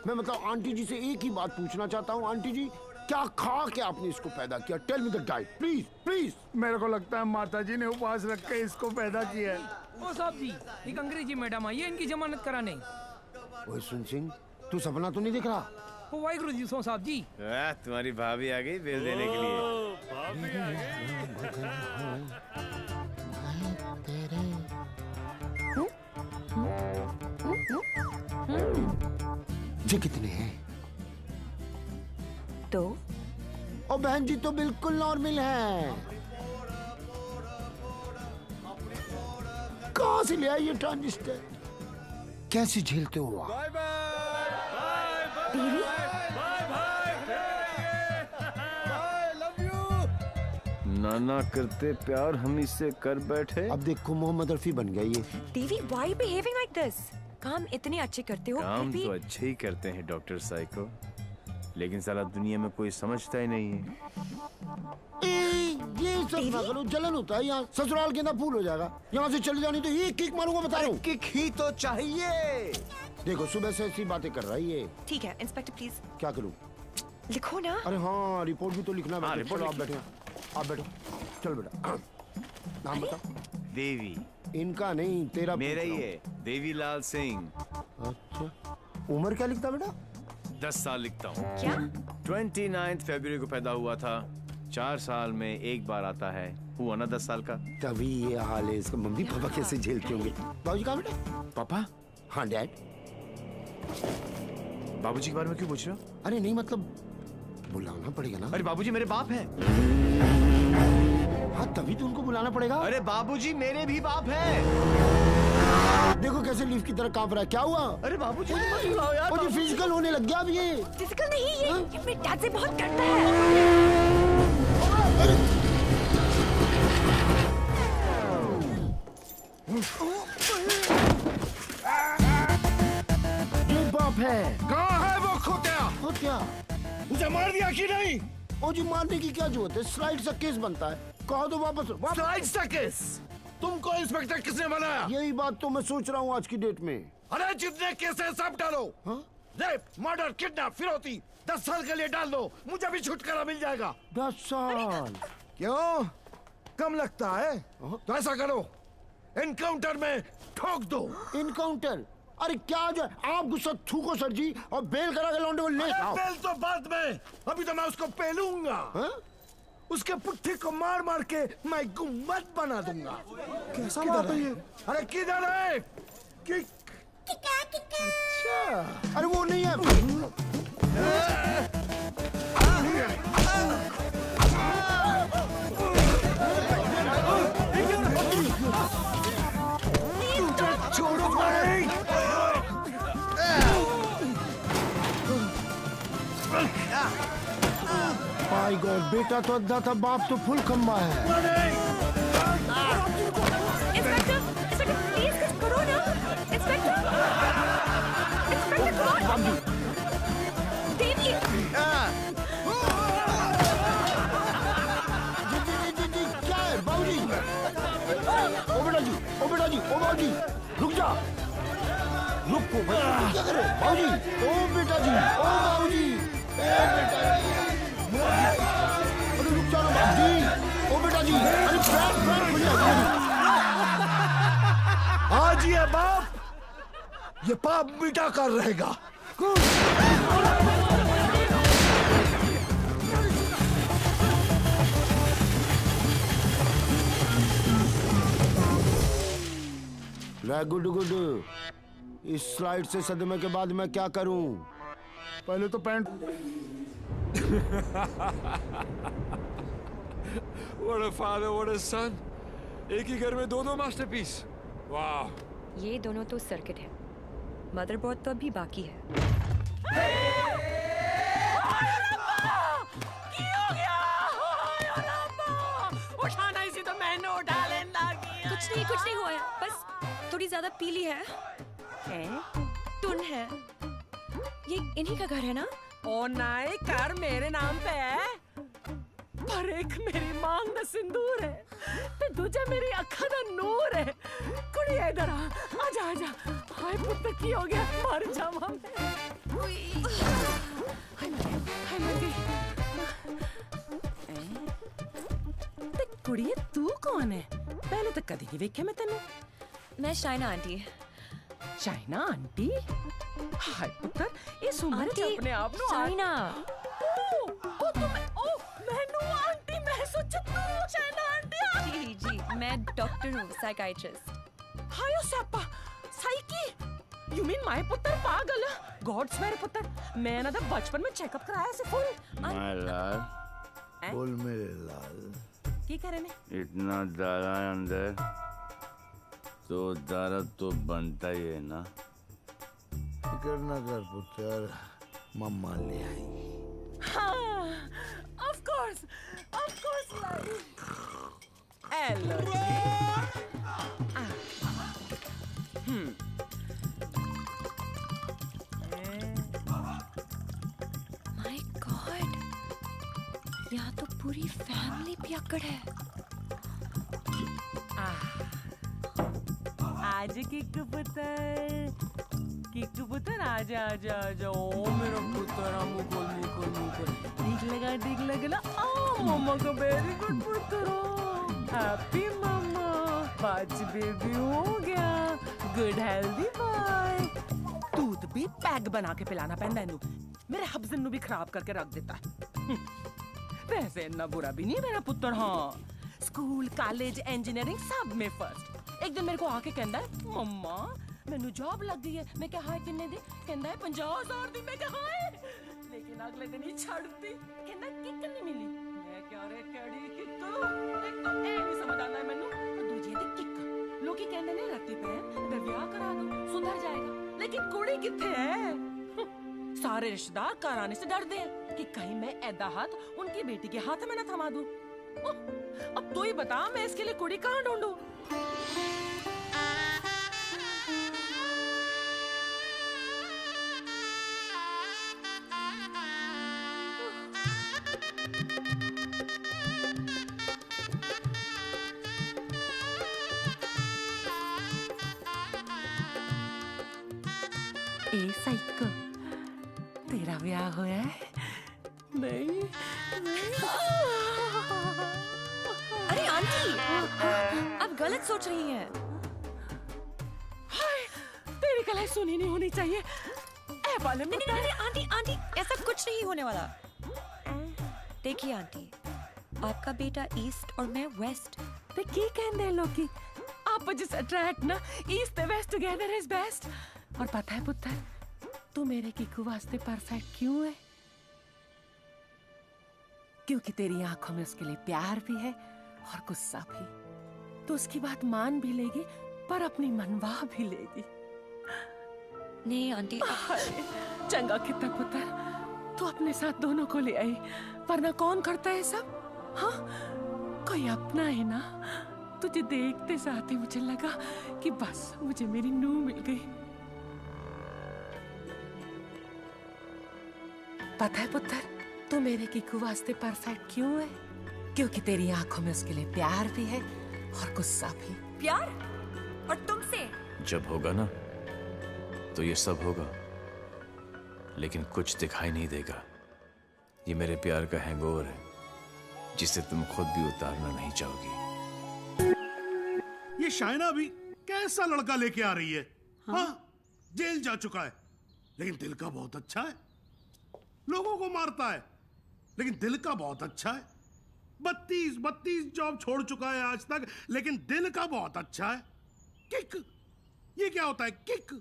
मैं मतलब आंटी जी से एक ही बात पूछना चाहता हूँ। आंटी जी, क्या खा के आपने इसको पैदा किया? Tell me the diet please please. मेरे को लगता है माता जी ने उपवास रख के इसको पैदा किया है। ओ साहब जी, एक अंग्रेजी मैडम आई है इनकी जमानत कराने। ओए सुन सिंह, तू सपना तो नहीं देख रहा? ओ वाहिगुरु जी सो साहब जी। तुम्हारी भाभी आ गई बिल देने के लिए। ये कितने हैं? तो? और बहन जी तो बिल्कुल नॉर्मल है। कहाँ से ले आई ये ट्रांजिस्टर? कैसे झेलते हो आप? नाना करते प्यार हम इससे कर बैठे। अब देखो मोहम्मद रफी बन गया ये। देवी, why behaving like this? काम इतने अच्छे करते हो। काम तो अच्छे ही करते हैं डॉक्टर साइको, लेकिन साला दुनिया में कोई समझता ही नहीं है। ये सब ना करो, जलन होता है यहाँ। ससुराल के अंदर फूल हो जाएगा। यहाँ से चले जानी तो ये किक मारूंगा, बता रहा हूँ। किक ही तो चाहिए। देखो सुबह से ऐसी बातें कर रहा है ये। ठीक है इंस्पेक्टर प्लीज। क्या करूँ? लिखो ना। अरे हाँ, रिपोर्ट भी तो लिखना है। रिपोर्ट आप बैठे, आप बैठो। चल बेटा, नाम बता। देवी। इनका नहीं, तेरा मेरा ही है, देवीलाल सिंह। अच्छा, उम्र क्या लिखता बेटा? 10 साल लिखता हूँ। क्या? 29 फरवरी को पैदा हुआ था। 4 साल में एक बार आता है। हुआ ना 10 साल का। तभी ये हाल है इसका। मम्मी पापा कैसे झेलते होंगे? बाबूजी कहाँ बेटा? पापा? हाँ डैड। बाबूजी के बारे में क्यों पूछ रहे हो? अरे नहीं, मतलब बुलाना पड़ेगा ना। अरे बाबूजी मेरे बाप हैं। हाँ तभी तो उनको बुलाना पड़ेगा। अरे बाबूजी मेरे भी बाप हैं। देखो कैसे लीफ की तरह कांप रहा है। क्या हुआ? अरे बाबूजी मुझे फिजिकल होने लग गया अब ये। फिजिकल नहीं, ये मेरे डैड से बहुत डरता है। ये बाप है। कहाँ है वो खोतिया? खोतिया उसे मार दिया कि नहीं? ओ जी, मारने की क्या जरूरत है? स्लाइड सा केस बनता है। कहो तो वापस। स्लाइड सा केस? तुमको इंस्पेक्टर किसने बनाया? यही बात तो मैं सोच रहा हूँ आज की डेट में। अरे जितने केस है सब डालो। रेप, मर्डर, किडनैप, फिरौती 10 साल के लिए डाल दो। मुझे भी छुटकारा मिल जाएगा। 10 साल? क्यों कम लगता है? तो ऐसा करो, एनकाउंटर में ठोक दो। एनकाउंटर? अरे क्या जो आप गुस्सा थूको सर जी, और बेल करा के लौंडे को ले आओ। बेल तो बाद में, अभी तो मैं उसको पेलूंगा। उसके पुट्ठी को मार मार के मैं गुम्बद बना दूंगा। कैसा बात है ये? अरे किधर है? अच्छा, अरे वो नहीं है। छोड़ो भाई। माय गॉड, बेटा तो अद्धा था, बाप तो फुल खंबा है। इंस्पेक्टर, प्लीज कुछ करो ना। इंस्पेक्टर, देवी। जी, क्या है बाबूजी? ओ बेटा जी, ओ बेटा जी, ओ बाबूजी, रुक जा। रुको भाई, क्या करे बाबूजी? ओ बेटा जी, ओ बाबूजी, ए बेटा जी, अरे रुक जाओ ना बाबूजी। ओ बेटा जी, अरे पैर खुल जाएगा। आज ये बाप ये पाप मिटा कर रहेगा। Good good. इस स्लाइड से सदमे के बाद मैं क्या करूं? पहले तो pant. What a father, what a son. एक ही घर में दो मास्टरपीस। वाह। ये दोनों तो सर्किट है, मदरबोर्ड तो अभी बाकी है। उठाना इसी तो मैंने उठा लेना। कुछ नहीं हुआ है, बस थोड़ी ज्यादा पीली है। टुन है। ये इन्हीं का घर है ना? ओ नहीं, कर मेरे नाम पे है, पर एक मेरी मांग दा सिंदूर है, ते दूजा मेरी अखा दा नूर है। कुड़ी इधर आजा आजा। हाय पुत्र की हो गया, मर जावा मैं। हाय मर गई। ते कुड़िए तू कौन है? पहले तो कदी नहीं वेख्या मैं तेनू। मैं शाइना आंटी। शाइना आंटी? हाय पुत्र, इस उम्र च अपने आप नु शाइना। ओ तुम ओ मैनू आंटी मैं सोचा तू शाइना आंटी। जी, मैं डॉक्टर हूँ, साइकाइट्रिस्ट। हायो सप्पा, साइकी। You mean my पुत्र पागल? God's मेरे पुत्र, मैं ना तो बचपन में चेकअप कराया से फुल। माय लाल, बोल मेरे लाल। क्या करे ने? इतना दारा अंदर, तो दारा तो बनता ही है ना। फिकर न कर पुत्र, मम्मा ले आई। हाँ, of course, lie. Hello My God, यहाँ तो पूरी फैमिली पियक्कड़ है। आज किक्कू पुत्र आजा आजा आजा। ओ मेरा पुत्र, मुकुल ठीक लगा ना। मम्मा का वेरी गुड पुत्र, हैप्पी मम्मा, पांच बेबी हो गया, गुड हेल्दी बॉय। दूध भी पैक बना के पिलाना पैंदा है, मेरे हब्जन नु भी खराब करके रख देता है। वैसे इतना बुरा भी नहीं मेरा पुत्र। हाँ, स्कूल कॉलेज इंजीनियरिंग सब में फर्स्ट। एक दिन मेरे को आके कहता है, मम्मा मैनू जॉब लग गई है। मैं क्या हाय किन्ने दी? कहता है 50,000 दी। मैं क्या हाय, लेकिन अगले दिन ही छड़ती। कहता किक नहीं मिली। मैं क्या रे केड़ी किक? एक तो ए नहीं समझ आना है मैनू, दूजी दी किक। लोकी कहंदे ने रत्ती पैन ते ब्याह करा दो, सुधर जाएगा। लेकिन कुड़ी किथे है? सारे रिश्तेदार घर आने से डरते हैं कि कहीं मैं ऐदा हाथ उनकी बेटी के हाथ में न थमा दूं। अब तू ही बता, मैं इसके लिए कुड़ी कहाँ ढूंढूं? ए साइको, तेरा ब्याह हुआ है? नहीं। अरे आंटी, आप गलत सोच रही हैं। हाय, तेरी कलाई सुनी नहीं होनी चाहिए। ए बाले में नहीं आंटी, आंटी ऐसा कुछ नहीं होने वाला। देखिए आंटी, आपका बेटा ईस्ट और मैं वेस्ट। ते की कहंदे लोग की आप जिस अट्रैक्ट ना ईस्ट ते वेस्ट टुगेदर इज बेस्ट। और पता है पुत्र, तू मेरे किकू वास्ते परफेक्ट क्यों है? क्योंकि तेरी आंखों में उसके लिए प्यार भी है और गुस्सा भी। तो उसकी बात मान भी लेगी, पर अपनी मनवा भी लेगी। नहीं आंटी। चंगा कितना पुत्र, तू अपने साथ दोनों को ले आई, वरना कौन करता है सब? हाँ, कोई अपना है ना। तुझे देखते साथ ही मुझे लगा कि बस मुझे मेरी नूह मिल गई। पता है पुत्र, तू मेरे किकू वास्ते परफेक्ट क्यों है? क्योंकि तेरी आंखों में उसके लिए प्यार भी है और गुस्सा भी। प्यार? और तुमसे? जब होगा ना तो ये सब होगा, लेकिन कुछ दिखाई नहीं देगा। ये मेरे प्यार का हैंगओवर है, जिसे तुम खुद भी उतारना नहीं चाहोगी। ये शाइना भी कैसा लड़का लेके आ रही है? हाँ, जेल जा चुका है, लेकिन दिल का बहुत अच्छा है। लोगों को मारता है, लेकिन दिल का बहुत अच्छा है। 32 जॉब छोड़ चुका है आज तक, लेकिन दिल का बहुत अच्छा है। किक, ये क्या होता है किक?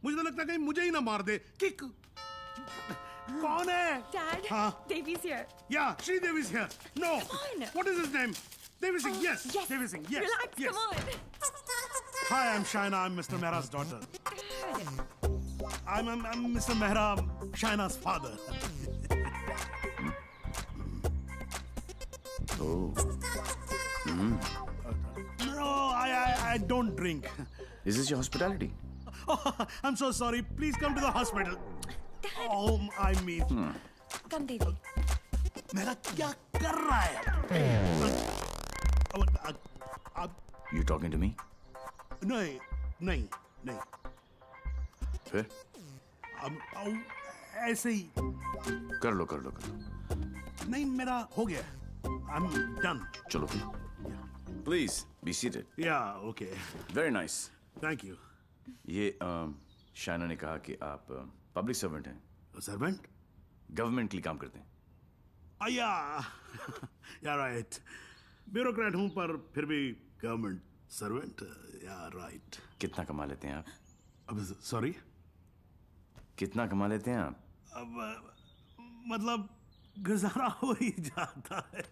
मुझे तो लगता है कहीं मुझे ही ना मार दे। किक कौन है? Dad, हाँ? Devi's here. Yeah, Sridevi's here. No. Come on. What is his name? Devi Singh. Yes. Devi Singh. Yes. Relax, yes. come on. Hi, I'm Shaina. I'm Mr. Mehra's daughter. I'm Mr. Mehra, Shaina's father. Oh. No, I don't drink. Is this your hospitality? Oh, I'm so sorry. Please come to the hospital. Oh, I mean. Come, Devi. मेरा क्या कर रहा है? You talking to me? नहीं. फिर? ऐसे ही. कर लो. नहीं, मेरा हो गया. I'm done. चलो फिर. Please be seated. Yeah, okay. Very nice. Thank you. ये शाइना ने कहा कि आप पब्लिक सर्वेंट हैं. सर्वेंट? गवर्नमेंट के लिए काम करते हैं. Yeah, right. ब्यूरोक्रेट हूं, पर फिर भी गवर्नमेंट सर्वेंट. Yeah, right. कितना कमा लेते हैं आप? अब सॉरी, कितना कमा लेते हैं आप? अब मतलब गुजारा हो ही जाता है।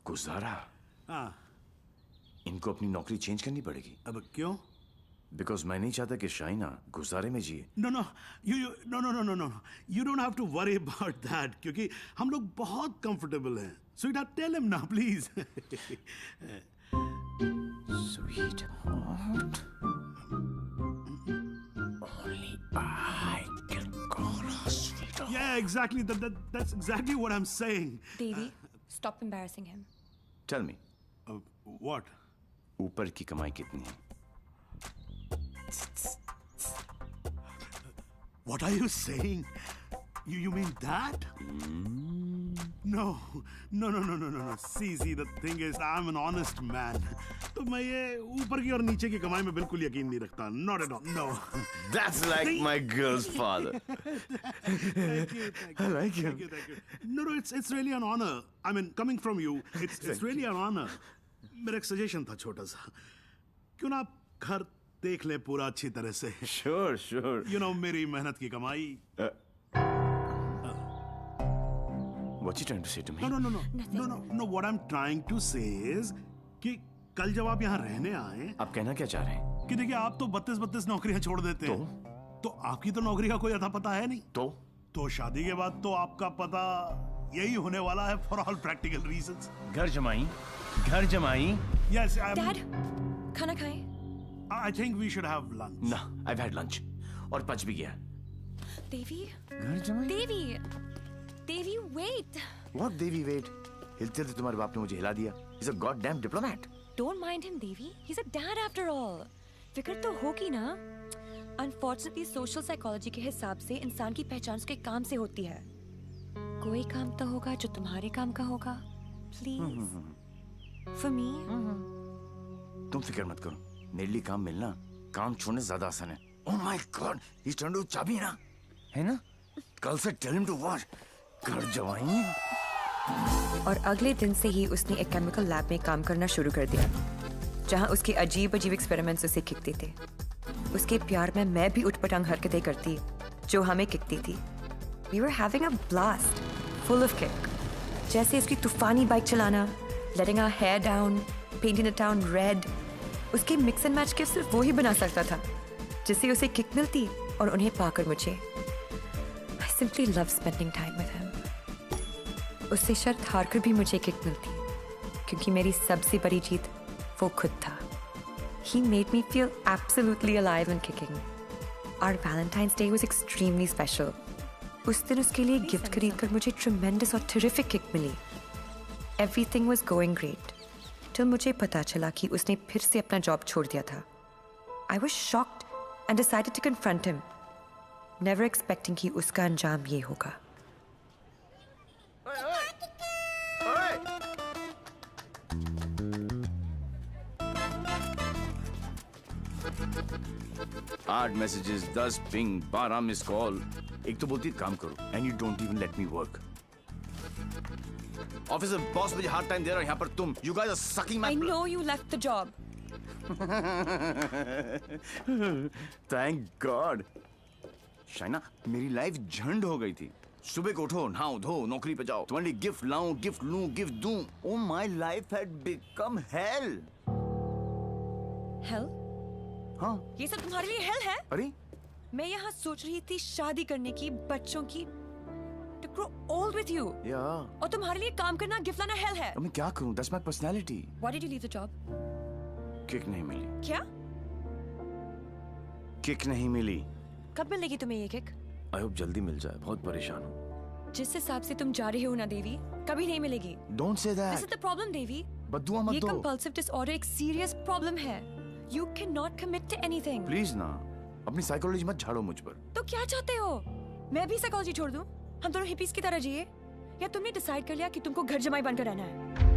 गुजारा? हाँ। इनको अपनी नौकरी चेंज करनी पड़ेगी। अब क्यों? बिकॉज मैं नहीं चाहता कि शाइना गुजारे में जिए। No no you don't have to worry about that, क्योंकि हम लोग बहुत कंफर्टेबल हैं। स्वीटहार्ट, टेल हिम ना please. Sweetheart, only I can call her sweetheart. Yeah, exactly. That's exactly what I'm saying. Devi, stop embarrassing him. Tell me. What? ऊपर की कमाई कितनी है? What are you saying? You mean that? No. See, the thing is, I'm an honest man. तो मैं ये ऊपर की और नीचे की कमाई में बिल्कुल यकीन नहीं रखता. Not at all. No. That's like my girl's father. Thank you. I like him. Thank you. No, it's really an honor. I mean, coming from you, it's really an honor. मेरा एक सजेशन था छोटा सा. क्यों ना आप घर देख ले पूरा अच्छी तरह से. Sure. You know, मेरी मेहनत की कमाई. What's he trying to say to me? No. What I'm trying to say is कि कल जब आप यहाँ रहने आए, आप कहना क्या चाह रहे हैं? कि देखिए आप तो 32 नौकरियां छोड़ देते हैं. तो आपकी तो नौकरी का कोई अता पता है नहीं. तो शादी के बाद तो आपका पता यही होने वाला है for all practical reasons. घर जमाई. Yes. Dad, खाना खाएं? I think we should have lunch. No, I've had lunch. और पच भी गया. Devi. घर जमाई. Devi, wait. What Devi, wait? हिलते थे तुम्हारे बाप ने मुझे हिला दिया. He's a goddamn diplomat. Don't mind him, Devi. He's a dad after all. फिक्र तो होगी ना. Unfortunately, social psychology के हिसाब से इंसान की पहचान उसके काम से होती है. कोई काम तो होगा जो तुम्हारे काम का होगा. Please. For me. तुम फिक्र मत करो. मेरे लिए काम मिलना, काम छोड़ने ज्यादा आसान है. Oh my God, he's trying to चाबी ना, है ना? कल से tell him to what? घर जवाई. और अगले दिन से ही उसने एक केमिकल लैब में काम करना शुरू कर दिया, जहां उसके अजीब एक्सपेरिमेंट्स उसे खिकते थे. उसके प्यार में मैं भी उठपटांग हरकतें करती जो हमें खिकती थी. We were having a blast, full of kick. जैसे उसकी तूफानी बाइक चलाना, letting our hair down, painting the town red. उसके मिक्स एंड मैच के सिर्फ वो ही बना सकता था, जिससे उसे किक मिलती और उन्हें पाकर मुझे. I simply love spending time with him. उससे शर्त हारकर भी मुझे किक मिलती, क्योंकि मेरी सबसे बड़ी जीत वो खुद था. He made me feel absolutely alive and kicking. Our Valentine's Day was extremely special. उस दिन उसके लिए गिफ्ट खरीदकर मुझे tremendous और terrific kick milli. Everything was going great. till मुझे पता चला कि उसने फिर से अपना जॉब छोड़ दिया था. I was shocked and decided to confront him, never expecting कि उसका अंजाम ये होगा. आठ मैसेजेस, 10 पिंग, 12 मिस कॉल. एक तो बोलती काम करो and you don't even let me work. Office में बॉस मुझे हार्ड टाइम दे रहा है, यहाँ पर तुम you guys are sucking my I know you left the job. Thank God. Shaina, मेरी लाइफ झंड हो गई थी. सुबह को उठो, नहाओ धो, नौकरी पे जाओ. तुम्हारे लिए गिफ्ट लाऊं, गिफ्ट लूं, गिफ्ट दूं. Oh, my life had become hell. Hell? हाँ. ये सब तुम्हारे लिए hell है? अरे? मैं यहाँ सोच रही थी शादी करने की, बच्चों की, to grow old with you. Yeah. और तुम्हारे लिए काम करना, गिफ्ट लाना hell है. अब मैं क्या करूं? That's my personality. Why did you leave the job? Kick नहीं मिली. क्या? किक नहीं मिली. कब मिलेगी तुम्हें ये किक? I hope जल्दी मिल जाए. बहुत परेशान हूँ. जिस हिसाब से तुम जा रहे हो ना देवी, कभी नहीं मिलेगी. Don't say that. This is the problem, देवी. बद्दुआ मत दो. ये compulsive disorder एक serious problem है. You cannot commit to anything. Please ना, अपनी साइकोलॉजी मत झाड़ो मुझ पर. तो क्या चाहते हो? मैं भी साइकोलॉजी छोड़ दूं? हम दोनों हिपीज की तरह जिए? या तुमने डिसाइड कर लिया कि तुमको घर जमाई बनकर रहना है?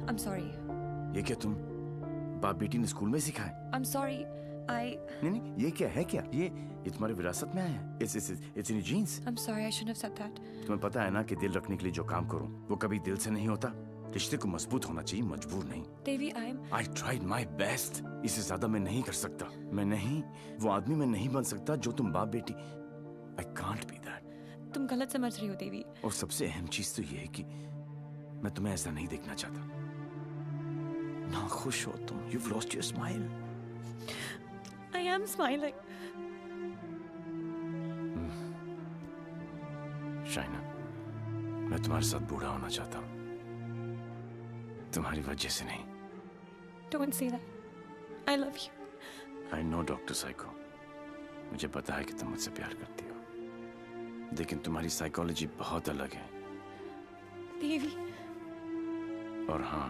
I'm sorry. ये क्या तुम बाप बेटी ने स्कूल में सिखाए? I'm sorry. नहीं, ये क्या है? क्या ये तुम्हारी विरासत में आया है? It's in your genes. I'm sorry, I shouldn't have said that. तुम्हें पता है ना कि दिल रखने के लिए जो काम करूं वो कभी दिल से नहीं होता। रिश्ते को मजबूत होना चाहिए, मजबूर नहीं। देवी, I tried my best. इससे ज्यादा मैं नहीं कर सकता। मैं नहीं, वो आदमी मैं नहीं बन सकता जो तुम बाप बेटी। I can't be that. तुम गलत समझ रही हो देवी। और सबसे अहम चीज तो ये है कि मैं तुम्हें ऐसा नहीं देखना चाहता। ना खुश हो तुम। You've lost your smile. I am smiling. Shaina, मैं तुम्हारे साथ बूढ़ा होना चाहता हूँ, तुम्हारी वजह से नहीं। Don't say that. I love you. I know, doctor psycho. मुझे पता है कि तुम मुझसे प्यार करती हो, लेकिन तुम्हारी साइकोलॉजी बहुत अलग है। देवी। और हाँ,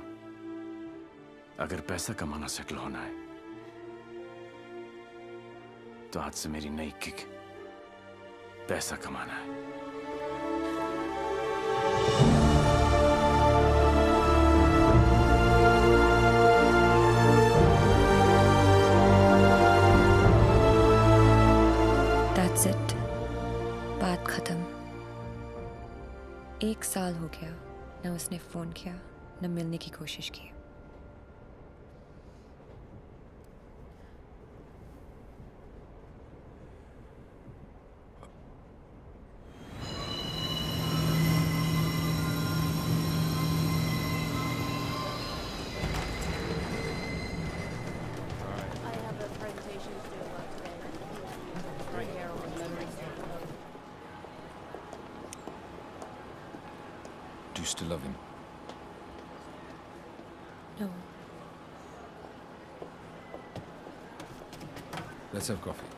अगर पैसा कमाना सेटल होना है तो आज से मेरी नई किक पैसा कमाना है। That's it. बात खत्म। 1 साल हो गया, न उसने फोन किया न मिलने की कोशिश की। Do you still love him? No. Let's have coffee.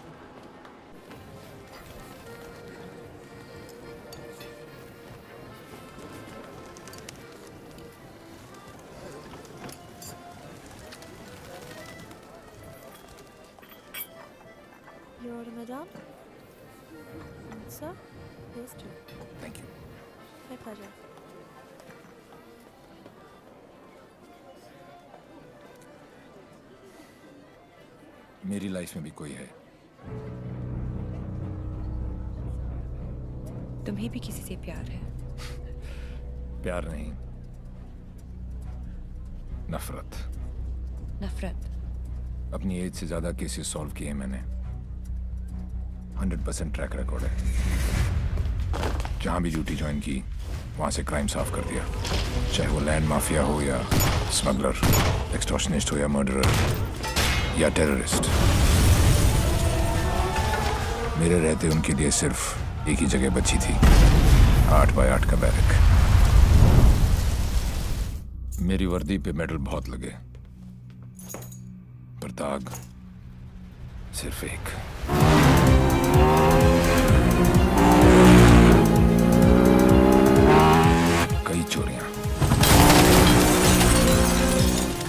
Your order, madame? Sir? Yes, sir. Thank you. My pleasure. मेरी लाइफ में भी कोई है। तुम्हें भी किसी से प्यार है? प्यार नहीं, नफरत। नफरत? अपनी एज से ज्यादा केसेस सॉल्व किए मैंने। 100% ट्रैक रिकॉर्ड है। जहां भी ड्यूटी ज्वाइन की वहां से क्राइम साफ कर दिया, चाहे वो लैंड माफिया हो या स्मगलर, एक्सटॉर्शनिस्ट हो या मर्डरर या टेररिस्ट। मेरे रहते उनके लिए सिर्फ एक ही जगह बची थी, 8 बाय 8 का बैरक। मेरी वर्दी पे मेडल बहुत लगे, पर दाग सिर्फ एक। कई चोरियां,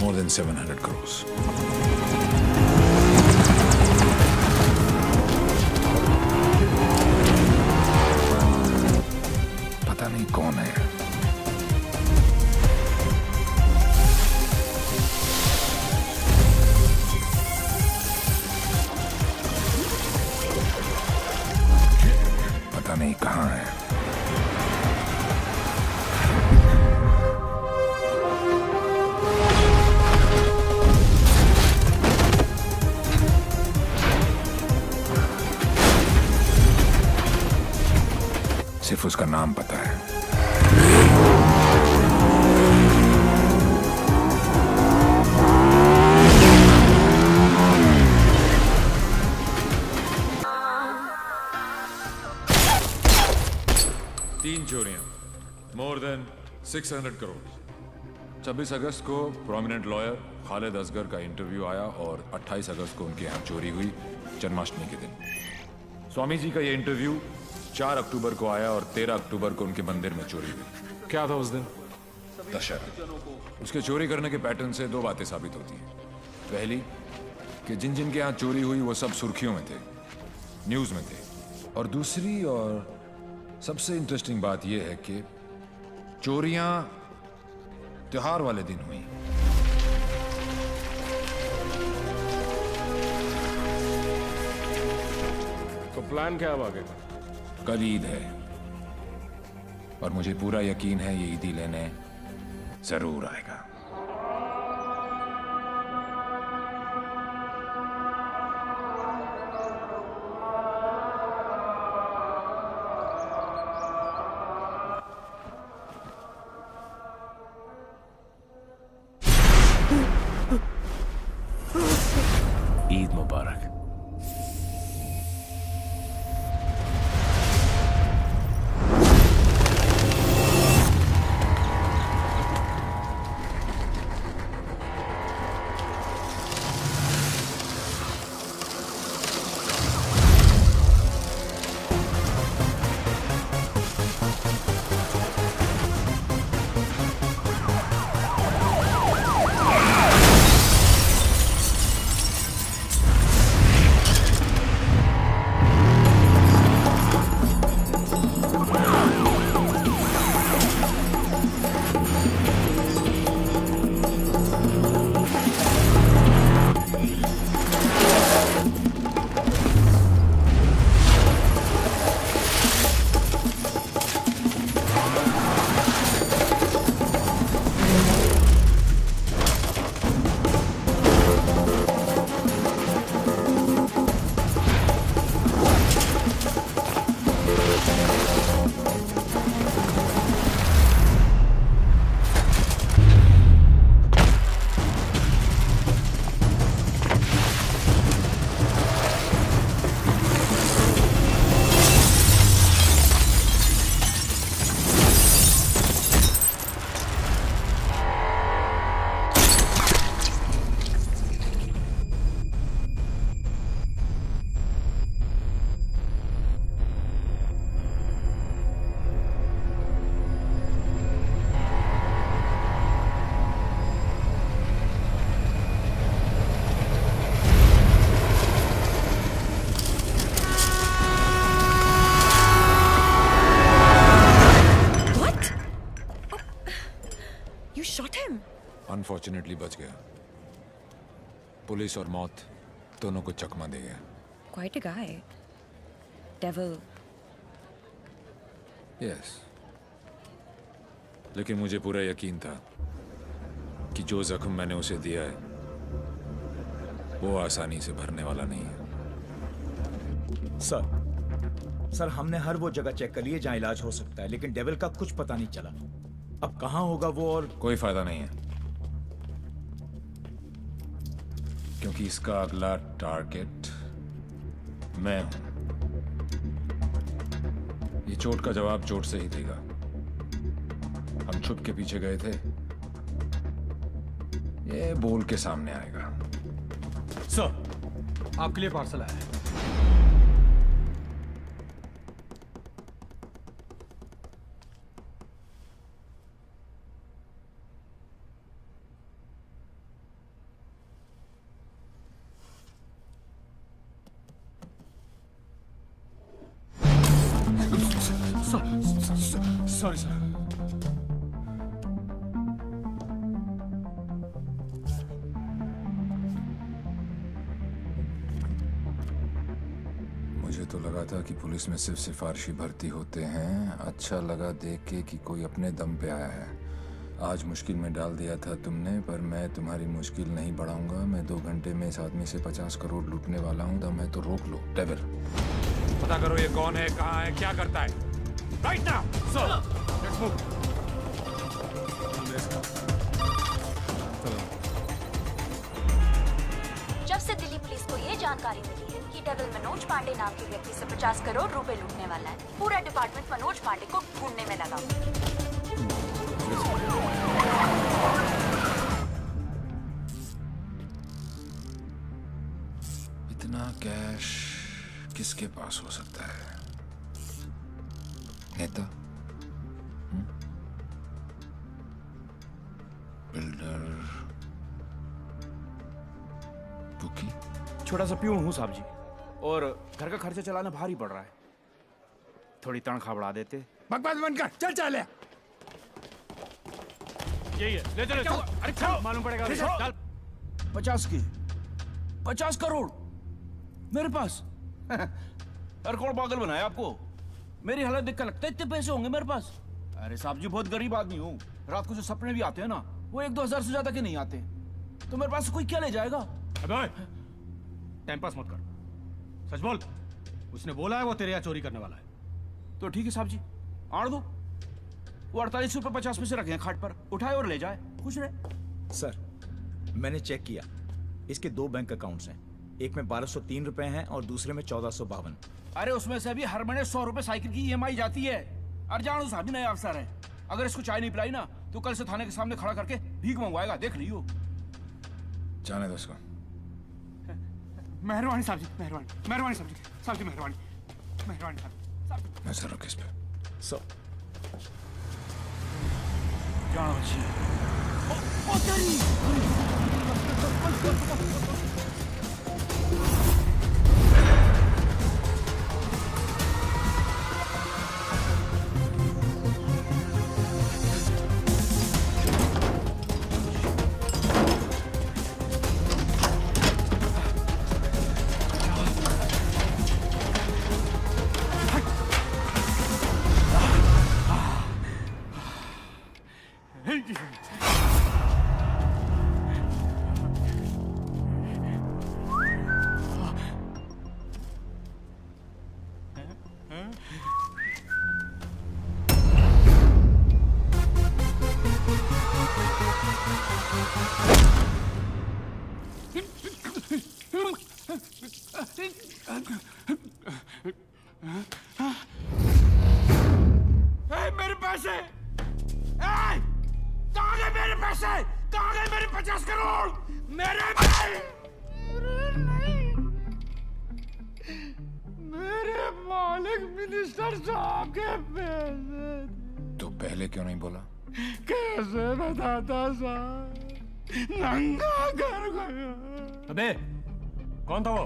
more than 700 crores। पता नहीं कौन है। पता नहीं कहाँ है। सिर्फ उसका नाम पता है। तीन चोरियां, मोर देन 600 करोड़। 26 अगस्त को प्रोमिनेंट लॉयर खालिद असगर का इंटरव्यू आया और 28 अगस्त को उनके यहाँ चोरी हुई, जन्माष्टमी के दिन। स्वामी जी का ये इंटरव्यू 4 अक्टूबर को आया और 13 अक्टूबर को उनके मंदिर में चोरी हुई। क्या था उस दिन? दशहरा। उसके चोरी करने के पैटर्न से 2 बातें साबित होती हैं। पहली कि जिन जिन के यहाँ चोरी हुई वो सब सुर्खियों में थे, न्यूज़ में थे। और दूसरी और सबसे इंटरेस्टिंग बात यह है कि चोरियां त्योहार वाले दिन हुई। प्लान क्या अब आगे का? कल ईद है और मुझे पूरा यकीन है ये ईदी लेने जरूर आएगा। ईद मुबारक। अनफॉर्चुनेटली बच गया। पुलिस और मौत दोनों को चकमा दे गया। Quite a guy. Devil. Yes. लेकिन मुझे पूरा यकीन था कि जो जख्म मैंने उसे दिया है वो आसानी से भरने वाला नहीं है। सर हमने हर वो जगह चेक कर ली है जहाँ इलाज हो सकता है, लेकिन डेविल का कुछ पता नहीं चला। अब कहाँ होगा वो और कोई फायदा नहीं है, क्योंकि इसका अगला टारगेट मैं हूं। ये चोट का जवाब चोट से ही देगा। हम छुप के पीछे गए थे, ये बोल के सामने आएगा। सर आपके लिए पार्सल आया है। Sorry sir. मुझे तो लगा था कि पुलिस में सिर्फ सिफारिशी भर्ती होते हैं। अच्छा लगा देख के कि कोई अपने दम पे आया है। आज मुश्किल में डाल दिया था तुमने, पर मैं तुम्हारी मुश्किल नहीं बढ़ाऊंगा। मैं 2 घंटे में इस आदमी से 50 करोड़ लूटने वाला हूँ। दम है तो रोक लो। डेविल, पता करो ये कौन है, कहाँ है, क्या करता है। Right now sir, let's move. जब से दिल्ली पुलिस को ये जानकारी मिली है कि डेविल मनोज पांडे नाम के व्यक्ति से 50 करोड़ रुपए लूटने वाला है, पूरा डिपार्टमेंट मनोज पांडे को ढूंढने में लगा। इतना कैश किसके पास हो सकता है? नेता, बिल्डर, बुकी? छोटा सा प्यून हूँ साहब जी, और घर का खर्चा चलाना भारी पड़ रहा है। थोड़ी तनख्वाह बढ़ा देते। बकवास बंद कर, चल चल। यही है, ले चलो। अरे चल, मालूम पड़ेगा। चल। 50 की 50 करोड़ मेरे पास। अरे कौन पागल बनाया आपको? मेरी हालत देख कर लगता है इतने पैसे होंगे मेरे पास? अरे साहब जी बहुत गरीब आदमी हूँ। रात को जो सपने भी आते हैं ना वो 1-2 हजार से ज्यादा के नहीं आते। तो मेरे पास कोई क्या ले जाएगा? अबे टाइम पास मत कर, सच बोल। उसने बोला है वो तेरे यहाँ चोरी करने वाला है। तो ठीक है साहब जी, आड़ दो। वो 48 रुपए 50 पैसे रखे हैं खाट पर, उठाए और ले जाए, खुश रहे। सर मैंने चेक किया, इसके 2 बैंक अकाउंट्स हैं। एक में 1203 रुपए हैं और दूसरे में 1452। अरे उसमें से भी हर महीने 100 रुपए साइकिल की EMI जाती है। अरजान साहब भी नया अफसर है, अगर इसको चाय नहीं पिलाई ना तो कल से थाने के सामने खड़ा करके भीख मंगवाएगा, देख लियो। जाने दो उसको। मेहरबानी साहब जी, मेहरबानी मेहरबानी साहब जी, मेहरबानी मेहरबानी साहब जी। नजर रख इस पे। सो जाओ जी। मेरे पैसे! कहाँ गए मेरे पैसे? कहाँ गए मेरे 50 करोड़? मेरे मालिक मिनिस्टर साहब के पैसे। तो पहले क्यों नहीं बोला? कैसे बताता साहब, नंगा कर गया। अबे कौन था वो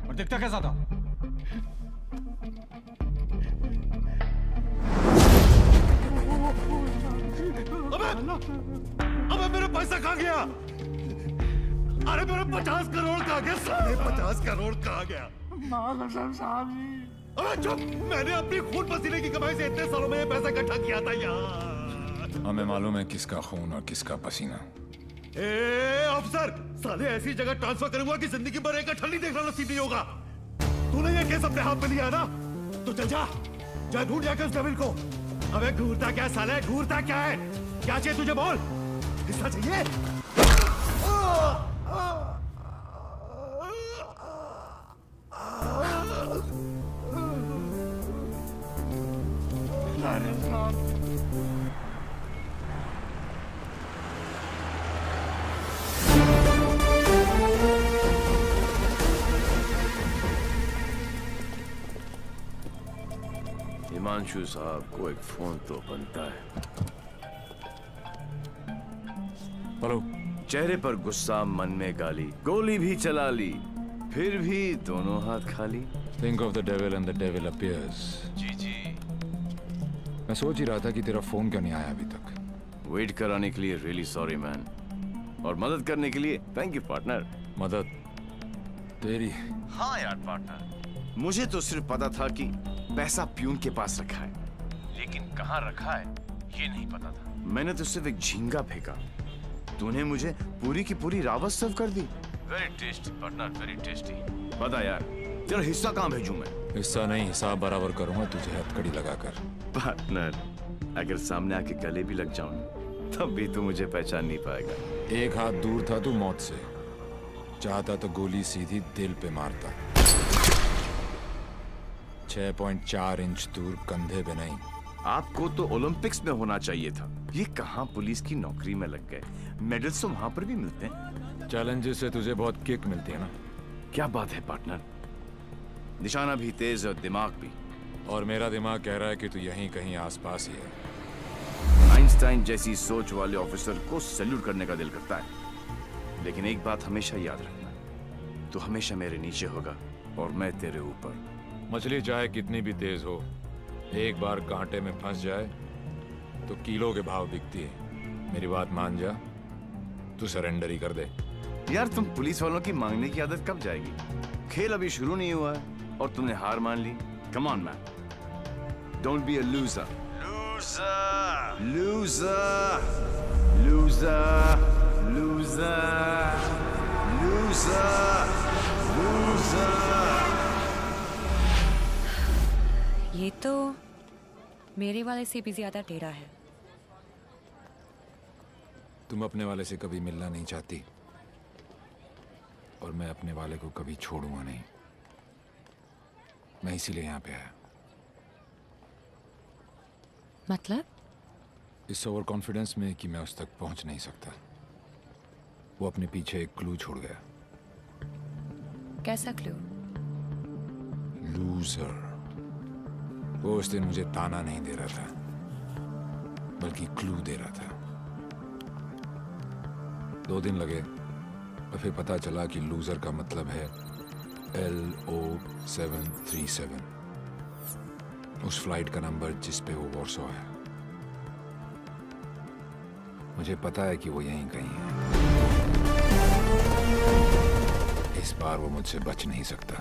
और दिखता कैसा था? अबे मेरा पैसा कहाँ गया? अरे मेरा 50 करोड़ कहाँ गया? साढ़े 50 करोड़ कहाँ गया? साहब जी। अबे चुप! मैंने अपनी खून पसीने की कमाई से इतने सालों में ये पैसा इकट्ठा किया था यार। हमें मालूम है किसका खून और किसका पसीना। ए अफसर, साले ऐसी जगह ट्रांसफर करूंगा कि जिंदगी भर एक अठल नहीं देखना नसीब नहीं होगा। तूने ये केस अपने हाथ में लिया ना, तो चल जा ढूंढ जाकर उस डेविल को। अबे घूरता क्या साले, घूरता क्या है? क्या चाहिए तुझे बोल? हिस्सा चाहिए? हिमांशु साहब को एक फोन तो बनता है। हेलो। चेहरे पर गुस्सा, मन में गाली, गोली भी चला ली, फिर भी दोनों हाथ खाली। Think of the devil and the devil appears. जी। मैं सोच ही रहा था कि तेरा फोन क्यों नहीं आया अभी तक। वेट कराने के लिए रियली सॉरी मैन, और मदद करने के लिए थैंक यू पार्टनर। मदद तेरी? हाँ यार पार्टनर, मुझे तो सिर्फ पता था कि पैसा प्यून के पास रखा है, लेकिन कहाँ रखा है ये नहीं पता था। मैंने तो सिर्फ एक झींगा फेंका, तूने मुझे पूरी की पूरी रावत सर्व कर दी। Very tasty partner, very tasty. बता यार, तेरा हिस्सा कहाँ भेजूं मैं? हिस्सा नहीं, हिसाब बराबर करूंगा तुझे हथकड़ी लगाकर। पार्टनर, अगर सामने आके गले भी लग जाऊं तब भी तू मुझे पहचान नहीं पाएगा। एक हाथ दूर था तू मौत से, चाहता तो गोली सीधी दिल पे मारता। 6.4 इंच दूर, कंधे पे नहीं। आपको तो ओलंपिक्स में होना चाहिए था, ये कहाँ पुलिस की नौकरी में लग गए। मेडल्स तो वहां पर भी मिलते हैं। चैलेंजेस से तुझे बहुत किक मिलती है ना। क्या बात है पार्टनर, निशाना भी तेज और दिमाग भी। और मेरा दिमाग कह रहा है कि तू यहीं कहीं आसपास ही है। आइंस्टाइन जैसी सोच वाले ऑफिसर को सैल्यूट करने का दिल करता है, लेकिन एक बात हमेशा याद रखना, तू हमेशा मेरे नीचे होगा और मैं तेरे ऊपर। मछली चाहे कितनी भी तेज हो, एक बार कांटे में फंस जाए तो किलो के भाव बिकती है। मेरी बात मान जा, तू सरेंडर ही कर दे। यार तुम पुलिस वालों की मांगने की आदत कब जाएगी? खेल अभी शुरू नहीं हुआ है और तुमने हार मान ली। Come on, man. Don't be a loser. Loser. Loser. Loser. Loser. Loser. ये तो मेरे वाले से भी ज्यादा टेढ़ा है। तुम अपने वाले से कभी मिलना नहीं चाहती और मैं अपने वाले को कभी छोड़ूंगा नहीं। मैं इसीलिए यहाँ पे आया। मतलब? इस ओवर कॉन्फिडेंस में कि मैं उस तक पहुंच नहीं सकता। वो अपने पीछे एक क्लू छोड़ गया। कैसा क्लू? लूजर। वो उस दिन मुझे ताना नहीं दे रहा था, बल्कि क्लू दे रहा था। 2 दिन लगे और फिर पता चला कि लूजर का मतलब है LO737, उस फ्लाइट का नंबर जिस पे वो वॉर्सो है। मुझे पता है कि वो यहीं कहीं है। इस बार वो मुझसे बच नहीं सकता।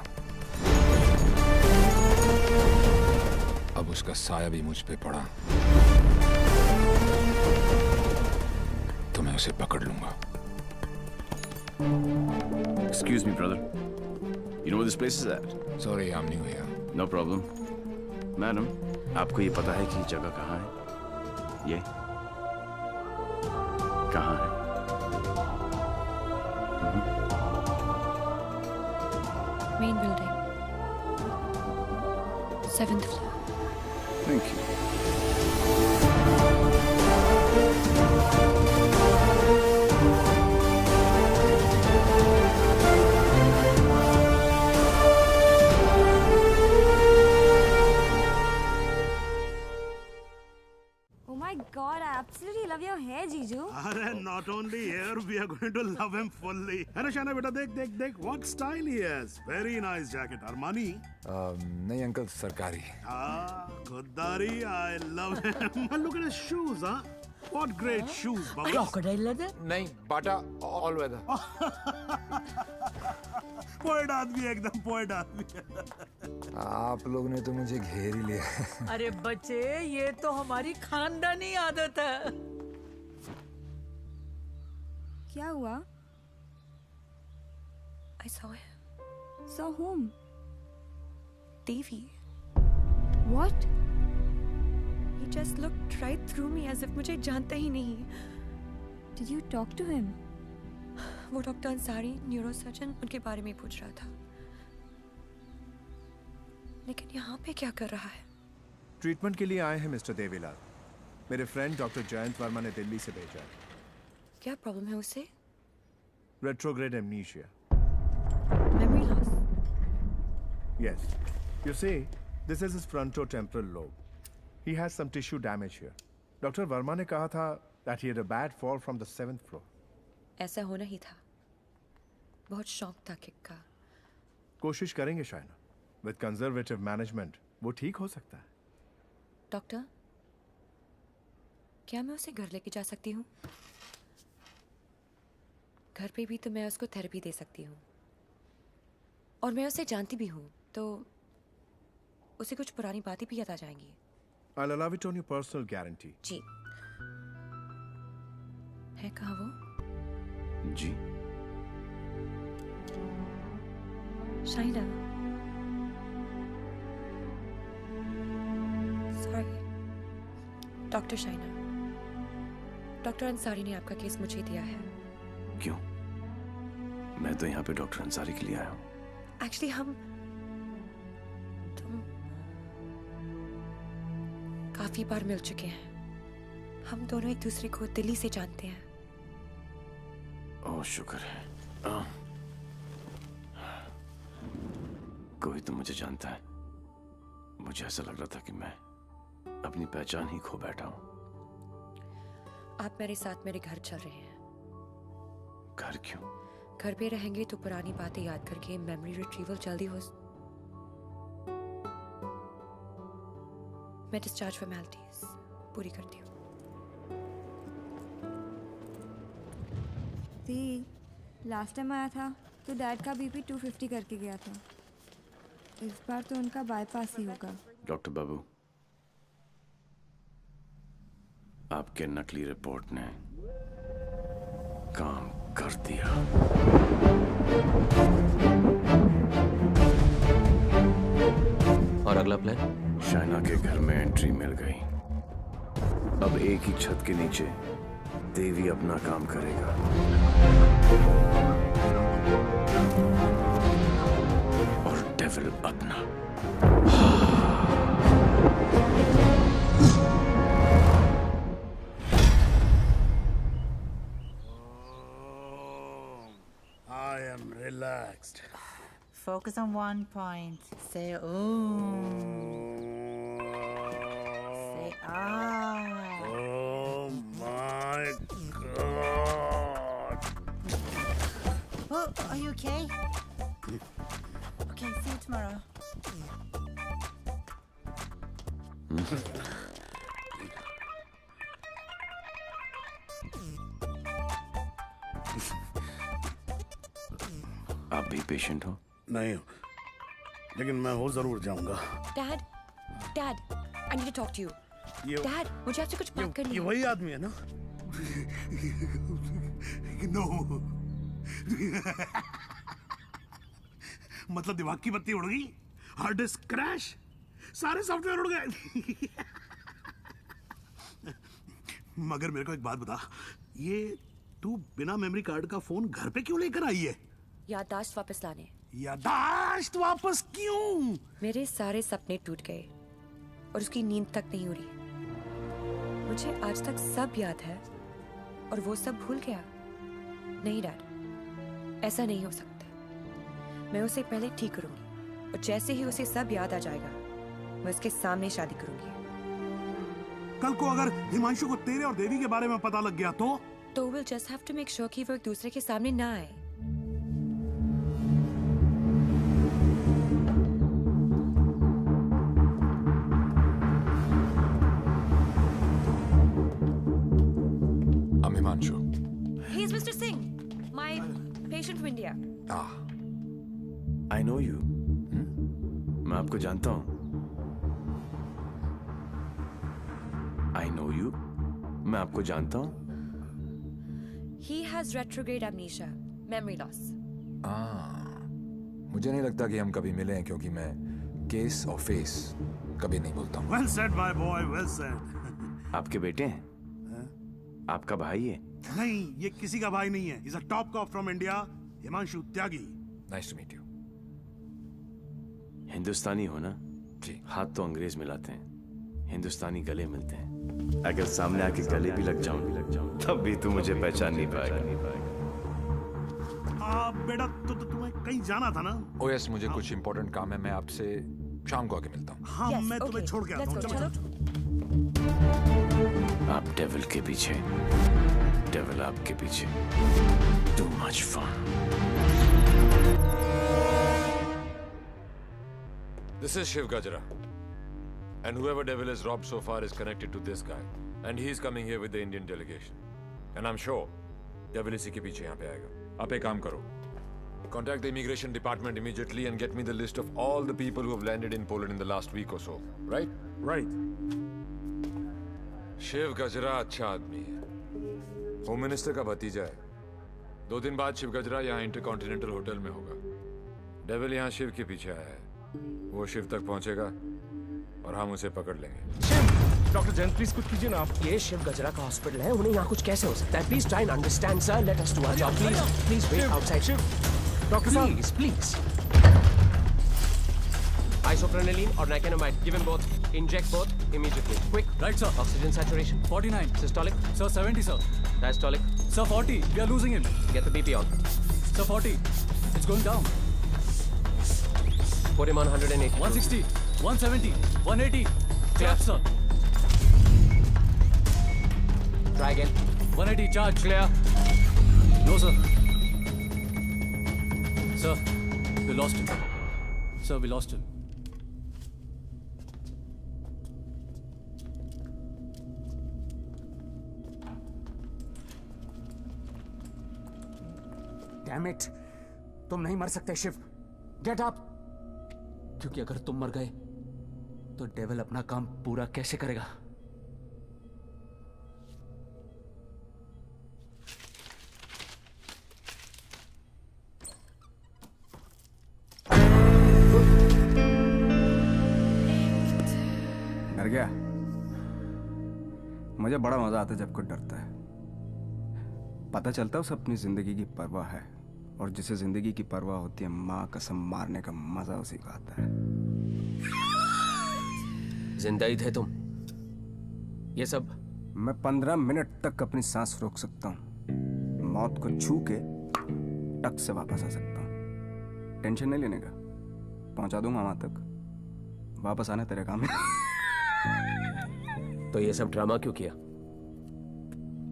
अब उसका साया भी मुझ पे पड़ा तो मैं उसे पकड़ लूंगा। Excuse me, brother. You know where this place is at? Sorry, I'm new here. No problem. Madam, आपको ये पता है कि ये जगह कहाँ है? ये कहाँ है? Main building, 7th floor. Thank you. Oh my God, I absolutely love your hair, Jiju. अरे not only here, we are going to love him fully. अरे शाना बेटा देख देख देख, what style he has. Very nice jacket. Armani. नहीं अंकल, सरकारी। खुददारी, I love him. And look at his shoes, huh? What great shoes, Bubbles. Crocodile leather? नहीं, बाटा all weather. पोएट आदमी, एकदम पोएट आदमी। आप लोग ने तो मुझे घेर ही लिया। अरे बच्चे, ये तो हमारी खानदानी आदत है। क्या हुआ? I saw him. Saw whom? Devi. What? He just looked right through me as if मुझे जानता ही नहीं। Did you talk to him? वो डॉक्टर अंसारी, न्यूरोसर्जन, उनके बारे में पूछ रहा था। लेकिन यहाँ पे क्या कर रहा है? ट्रीटमेंट के लिए आए हैं मिस्टर देवीलाल। मेरे फ्रेंड डॉक्टर जयंत वर्मा ने दिल्ली से भेजा है। क्या प्रॉब्लम है उसे? Retrograde amnesia. Memory loss. Yes. You see, this is his frontotemporal lobe. He has some tissue damage here. Doctor Verma ने कहा था that he had a bad fall from the 7th floor. ऐसा होना ही था। बहुत शौक था किक का। कोशिश करेंगे शायना। With conservative management, वो ठीक हो सकता है। डॉक्टर, क्या मैं उसे घर लेके जा सकती हूँ? घर पे भी तो मैं उसको थेरेपी दे सकती हूँ। और मैं उसे जानती भी हूँ, तो उसे कुछ पुरानी बातें भी याद आ जाएंगी। I'll allow it on your personal guarantee. जी। है कहाँ वो? जी। Shaina. Sorry. Doctor Shaina. Doctor Ansari ने आपका केस मुझे दिया है। क्यों? मैं तो यहाँ पे डॉक्टर अंसारी के लिए आया हूँ। एक्चुअली तुम काफी बार मिल चुके हैं। हम दोनों एक दूसरे को दिल्ली से जानते हैं। ओह शुक्र है। कोई तो मुझे जानता है। मुझे ऐसा लग रहा था कि मैं अपनी पहचान ही खो बैठा हूँ। आप मेरे साथ मेरे घर चल रहे हैं। घर क्यों? घर पे रहेंगे तो पुरानी बातें याद करके मेमोरी रिट्रीवल जल्दी हो। मैं डिस्चार्ज फॉर्मेलिटीज पूरी करती हूँ। लास्ट टाइम आया था तो डैड का बीपी 250 करके गया था। इस बार तो उनका बाईपास ही होगा। डॉक्टर बाबू, आपके नकली रिपोर्ट ने काम कर दिया। और अगला प्लान? शाइना के घर में एंट्री मिल गई। अब एक ही छत के नीचे देवी अपना काम करेगा। और डेविल अपना। I am relaxed. Focus on one point. Say ooh. Say ah. Oh my God. Oh, are you okay? Okay, see you tomorrow. आप भी पेशेंट हो? नहीं, लेकिन मैं हो जरूर जाऊंगा। Dad, Dad, I need to talk to you. Dad, मुझे आपसे कुछ बात करनी है। ये वही आदमी है ना? नो। मतलब दिमाग की बत्ती उड़ गई, हार्ड डिस्क क्रैश, सारे सॉफ्टवेयर उड़ गए। मगर मेरे को एक बात बता, ये तू बिना मेमोरी कार्ड का फोन घर पे क्यों लेकर आई है? याददाश्त वापस लाने। याददाश्त वापस क्यों? मेरे सारे सपने टूट गए और उसकी नींद तक नहीं उड़ी। मुझे आज तक सब याद है और वो सब भूल गया। नहीं डैड, ऐसा नहीं हो सकता। मैं उसे पहले ठीक करूंगी और जैसे ही उसे सब याद आ जाएगा मैं उसके सामने शादी करूंगी। कल को अगर हिमांशु को तेरे और देवी के बारे में पता लग गया तो we'll just have to make sure कि वो एक दूसरे के सामने ना आए। I'm Himanshu. He's Mr. Singh, my patient from India. I know you. मैं आपको जानता हूँ। I know you. मैं आपको जानता हूँ। He has retrograde amnesia, memory loss. मुझे नहीं लगता कि हम कभी मिले हैं क्योंकि मैं केस और फेस कभी नहीं भूलता हूँ। Well said, my boy, well said. आपके बेटे हैं? आपका भाई है? नहीं, ये किसी का भाई नहीं है। He's a top cop from India, Himanshu Tyagi. Nice to meet you. हिंदुस्तानी हो ना? जी। हाथ तो अंग्रेज मिलाते हैं, हिंदुस्तानी गले मिलते हैं। अगर सामने आके गले भी लग जाऊं, तब भी तू मुझे पहचान नहीं पाएगा। बेटा, तो तुम्हें कहीं जाना था ना? Oh yes, मुझे कुछ इम्पोर्टेंट काम है। मैं आपसे शाम को आके मिलता हूँ। हाँ, मैं तुम्हें छोड़ के आता हूँ। चलो। आप डेविल के पीछे, डेविल आपके पीछे। Too much fun. This is Shiv Gajra. And whoever devil has robbed so far is connected to this guy. And he's coming here with the Indian delegation. And I'm sure devil इसी के पीछे यहाँ पे आएगा। आप एक काम करो। Contact the immigration department immediately and get me the list of all the people who have landed in Poland in the last week or so. Right? Right. Shiv गजरा अच्छा आदमी है। होम मिनिस्टर का भतीजा है। 2 दिन बाद शिव गजरा यहाँ इंटरकॉन्टिनेंटल होटल में होगा। डेविल यहाँ शिव के पीछे आया है। वो शिव तक पहुंचेगा और हम उसे पकड़ लेंगे। शिव, डॉक्टर जैन प्लीज कुछ कीजिए ना आप। ये शिव गजरा का हॉस्पिटल है, उन्हें यहाँ कुछ कैसे हो सकता है? Please try and understand sir, let us do our job please. Please wait outside. Shiv, doctor साहब please. Isoprenylene or nicotinamide, give him both. Inject both immediately. Quick. Right, sir. Oxygen saturation 49. Systolic. Sir, 70, sir. Diastolic. Sir, 40. We are losing him. Get the BP on. Sir, 40. It's going down. Put him on 180. 160. 170. 180. Clap, sir. Try again. 180. Charge. Clear. No, sir. Sir, we lost him. Sir, we lost him. Damn it! तुम नहीं मर सकते शिव। Get up! क्योंकि अगर तुम मर गए तो डेविल अपना काम पूरा कैसे करेगा? डर गया? मुझे बड़ा मजा आता है जब कोई डरता है। पता चलता है उसे अपनी जिंदगी की परवाह है, और जिसे जिंदगी की परवाह होती है माँ कसम मारने का मजा उसी को आता है। जिंदा ही थे तुम? ये सब? मैं 15 मिनट तक अपनी सांस रोक सकता हूँ, मौत को छू के टक से वापस आ सकता हूँ। टेंशन नहीं लेने का, पहुंचा दूंगा वहां तक। वापस आना तेरे काम है। तो ये सब ड्रामा क्यों किया?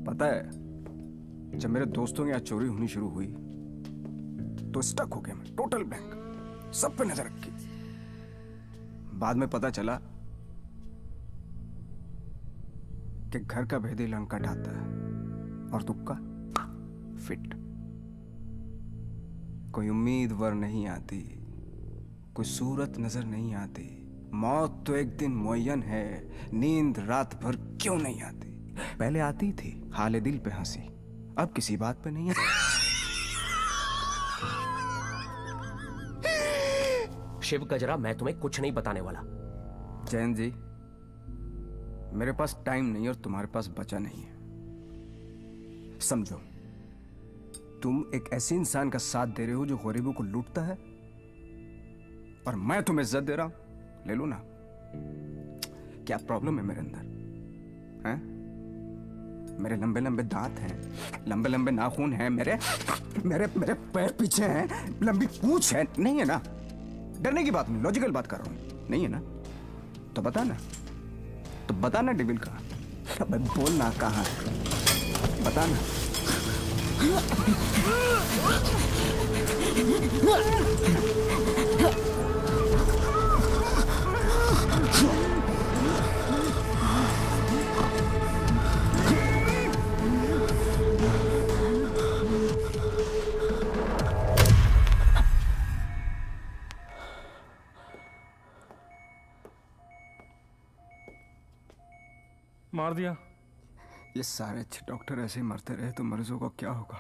पता है, जब मेरे दोस्तों के यहाँ चोरी होनी शुरू हुई तो स्टक हो गया मैं, टोटल ब्लैंक, सब पे नजर रखी। बाद में पता चला कि घर का भेदी लंका ढाता है और तुक्का फिट। कोई उम्मीद वर नहीं आती, कोई सूरत नजर नहीं आती। मौत तो एक दिन मुअय्यन है, नींद रात भर क्यों नहीं आती? पहले आती थी हाले दिल पे हंसी, अब किसी बात पे नहीं आती। शिव गजरा, मैं तुम्हें कुछ नहीं बताने वाला। जैन जी, मेरे पास टाइम नहीं और तुम्हारे पास बचा नहीं है। समझो, तुम एक ऐसे इंसान का साथ दे रहे हो जो गरीबों को लूटता है, और मैं तुम्हें इज्जत दे रहा हूं। ले लो ना। क्या प्रॉब्लम है मेरे अंदर? हैं? मेरे लंबे लंबे दांत हैं, लंबे लंबे नाखून हैं, मेरे मेरे मेरे पैर पीछे हैं, लंबी पूंछ है। नहीं है ना? डरने की बात नहीं, लॉजिकल बात कर रहा हूं। नहीं है ना? तो बता ना, तो बता ना डेविल कहाँ? अबे बोल ना कहाँ है, बता ना। मार दिया। ये सारे अच्छे डॉक्टर ऐसे ही मरते रहे तो मरीजों को क्या होगा?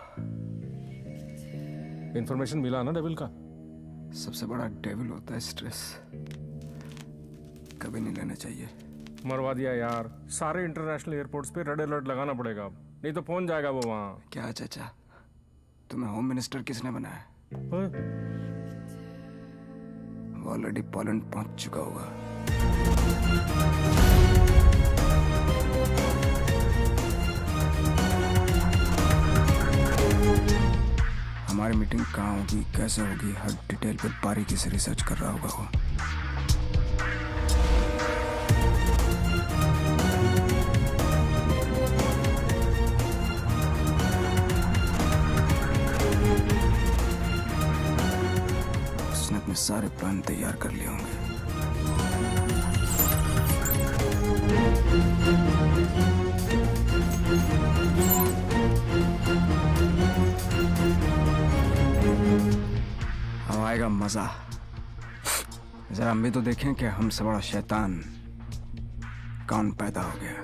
इंफॉर्मेशन मिला ना डेविल का? सबसे बड़ा डेविल होता है स्ट्रेस, कभी नहीं लेना चाहिए। मरवा दिया यार। सारे इंटरनेशनल एयरपोर्ट्स पे रेड अलर्ट लगाना पड़ेगा अब, नहीं तो पहुंच जाएगा वो वहां। क्या चाचा, तुम्हें होम मिनिस्टर किसने बनाया? वो ऑलरेडी पोलैंड पहुंच चुका होगा। हमारी मीटिंग कहाँ होगी, कैसे होगी, हर डिटेल पे बारीकी से रिसर्च कर रहा होगा वो। उसने अपने सारे प्लान तैयार कर लिए होंगे। अब आएगा मजा। जरा हम भी तो देखें कि हमसे बड़ा शैतान कौन पैदा हो गया।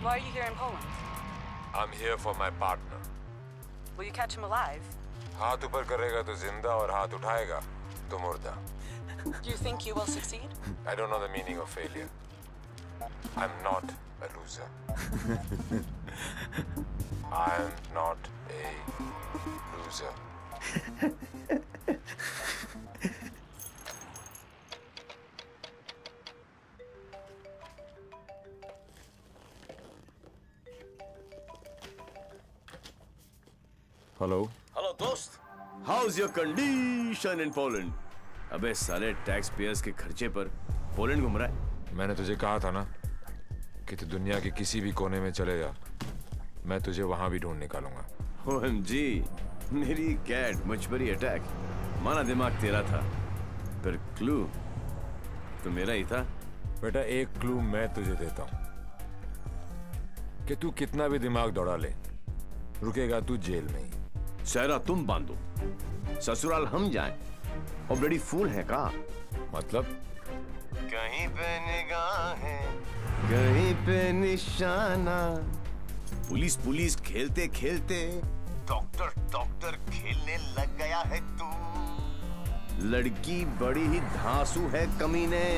Why are you here in Poland? I'm here for my partner. Will you catch him alive? हाथ ऊपर करेगा तो जिंदा और हाथ उठाएगा तो मुर्दा. Do you think you will succeed? I don't know the meaning of failure. I'm not a loser. I'm not a loser. Hello hello दोस्त, how's your condition in Poland? अबे साले टैक्स पेयर्स के खर्चे पर पोलैंड घूम रहा है। मैंने तुझे कहा था ना कि तू दुनिया के किसी भी कोने में चले जा, मैं तुझे वहां भी ढूंढ निकालूंगा। OMG, मेरी कैट मुझ पर ही अटैक। माना दिमाग तेरा था, पर क्लू तो मेरा ही था। बेटा एक क्लू मैं तुझे देता हूं कि तू कितना भी दिमाग दौड़ा ले, रुकेगा तू जेल में ही। सहरा तुम बांधो, ससुराल हम जाएं। और ब्लडी फूल है का? मतलब कहीं पे निगाहें, कहीं पे निशाना। पुलिस पुलिस खेलते खेलते डॉक्टर डॉक्टर खेलने लग गया है तू। लड़की बड़ी ही धांसू है कमीने।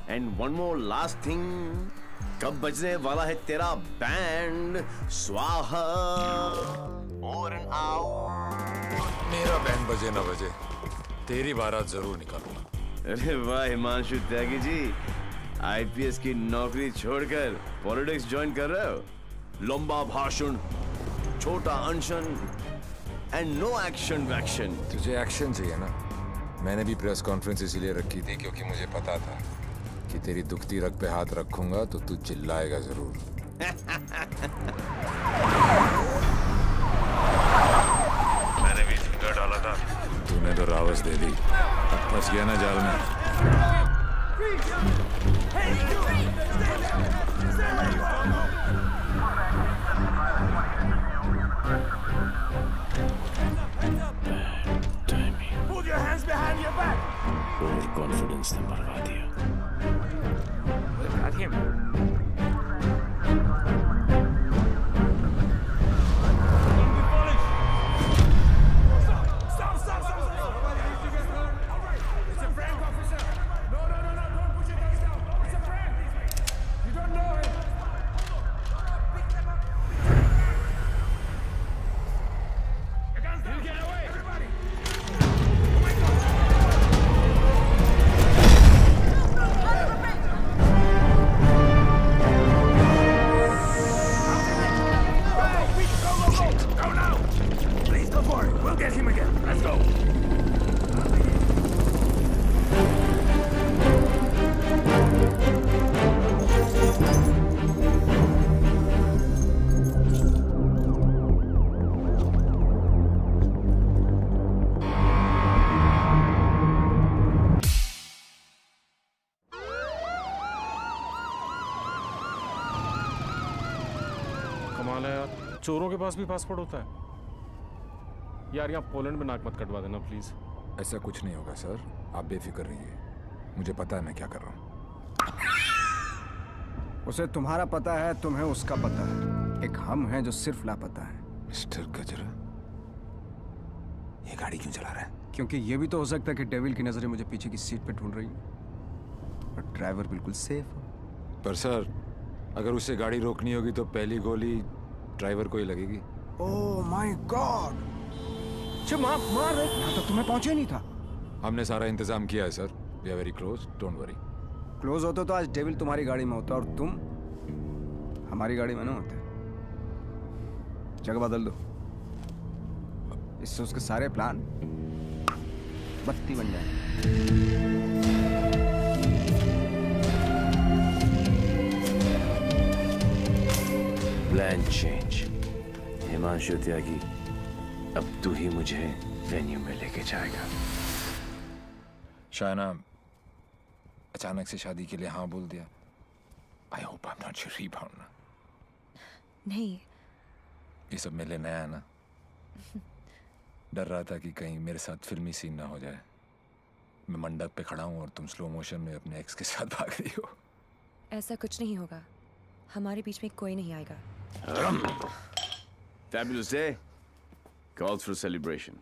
And one more last thing, कब बजने वाला है तेरा बैंड? स्वाहा और मेरा बैंड बजे ना बजे, तेरी बारात जरूर निकालूंगा। अरे वाह हिमांशु त्यागी जी, आईपीएस की नौकरी छोड़कर पॉलिटिक्स ज्वाइन कर रहे हो। लंबा भाषण, छोटा अनशन एंड नो एक्शन वैक्शन। तुझे एक्शन चाहिए ना? मैंने भी प्रेस कॉन्फ्रेंस इसीलिए रखी थी क्योंकि मुझे पता था कि तेरी दुखती रग पे हाथ रखूंगा तो तू चिल्लाएगा जरूर। मैंने भी झिंगा डाला था, तूने तो रावस दे दी। फंस गया ना जाल में। Put your hands behind your back. Over confidence ने मरवा दिया। चोरों के पास भी पासपोर्ट होता है यार। यहाँ पोलैंड में नाक मत कटवा देना प्लीज। ऐसा कुछ नहीं होगा सर, आप बेफिक्र रहिए, मुझे पता है मैं क्या कर रहा हूँ। उसे तुम्हारा पता है, तुम्हें उसका पता है। एक हम हैं जो सिर्फ लापता है। मिस्टर गजरा, ये गाड़ी क्यों चला रहा है? क्योंकि ये भी तो हो सकता है कि डेविल की नजरें मुझे पीछे की सीट पे ढूंढ रही हैं और ड्राइवर बिल्कुल सेफ हो। पर सर, अगर उसे गाड़ी रोकनी होगी तो पहली गोली ड्राइवर को ही लगेगी। Oh my God! मार रहे यहाँ तक तुम्हें पहुंचे नहीं था। हमने सारा इंतजाम किया है sir. We are very close, don't worry. Close होते तो आज डेविल तुम्हारी गाड़ी में होता और तुम हमारी गाड़ी में ना होते। जगह बदल दो, इससे उसके सारे प्लान बत्ती बन जाए। Plan change. हिमांशु त्यागी, अब तू ही मुझे वेन्यू में लेके जाएगा। शायना अचानक से शादी के लिए हाँ बोल दिया। I hope I am not your rebound ना। नहीं, ये सब मेरे लिए नया है ना। डर रहा था कि कहीं मेरे साथ फिल्मी सीन ना हो जाए। मैं मंडप पे खड़ा हूँ और तुम स्लो मोशन में अपने एक्स के साथ भाग रही हो। ऐसा कुछ नहीं होगा, हमारे बीच में कोई नहीं आएगा। Fabulous day. Calls for celebration.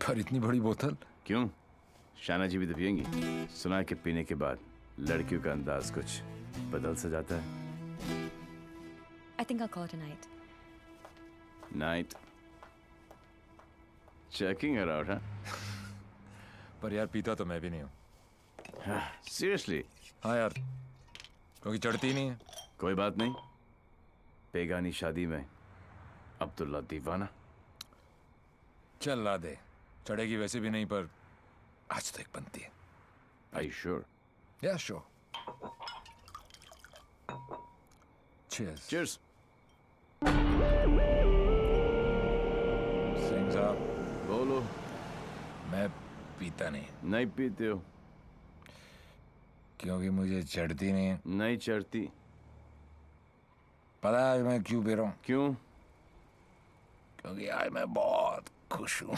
पर इतनी बड़ी बोतल क्यों? शाना जी भी तो पियेंगी। सुना है कि पीने के बाद लड़कियों का अंदाज कुछ बदल सा जाता है। I think I'll call it a night. Night. Checking her out, huh? पर यार पीता तो मैं भी नहीं हूँ। Seriously? हाँ यार, क्योंकि चढ़ती नहीं है। कोई बात नहीं, बेगानी शादी में अब्दुल्ला दीवाना। चल ला दे, चढ़ेगी वैसे भी नहीं, पर आज तो एक बनती है। Are you sure? Yeah, sure. Cheers. Cheers. Singh साहब, बोलो। मैं पीता नहीं। नहीं पीते हो? क्योंकि मुझे चढ़ती नहीं है। नहीं चढ़ती। पता है आज मैं क्यों पी रहा हूँ? क्यों? क्योंकि आज मैं बहुत खुश हूँ।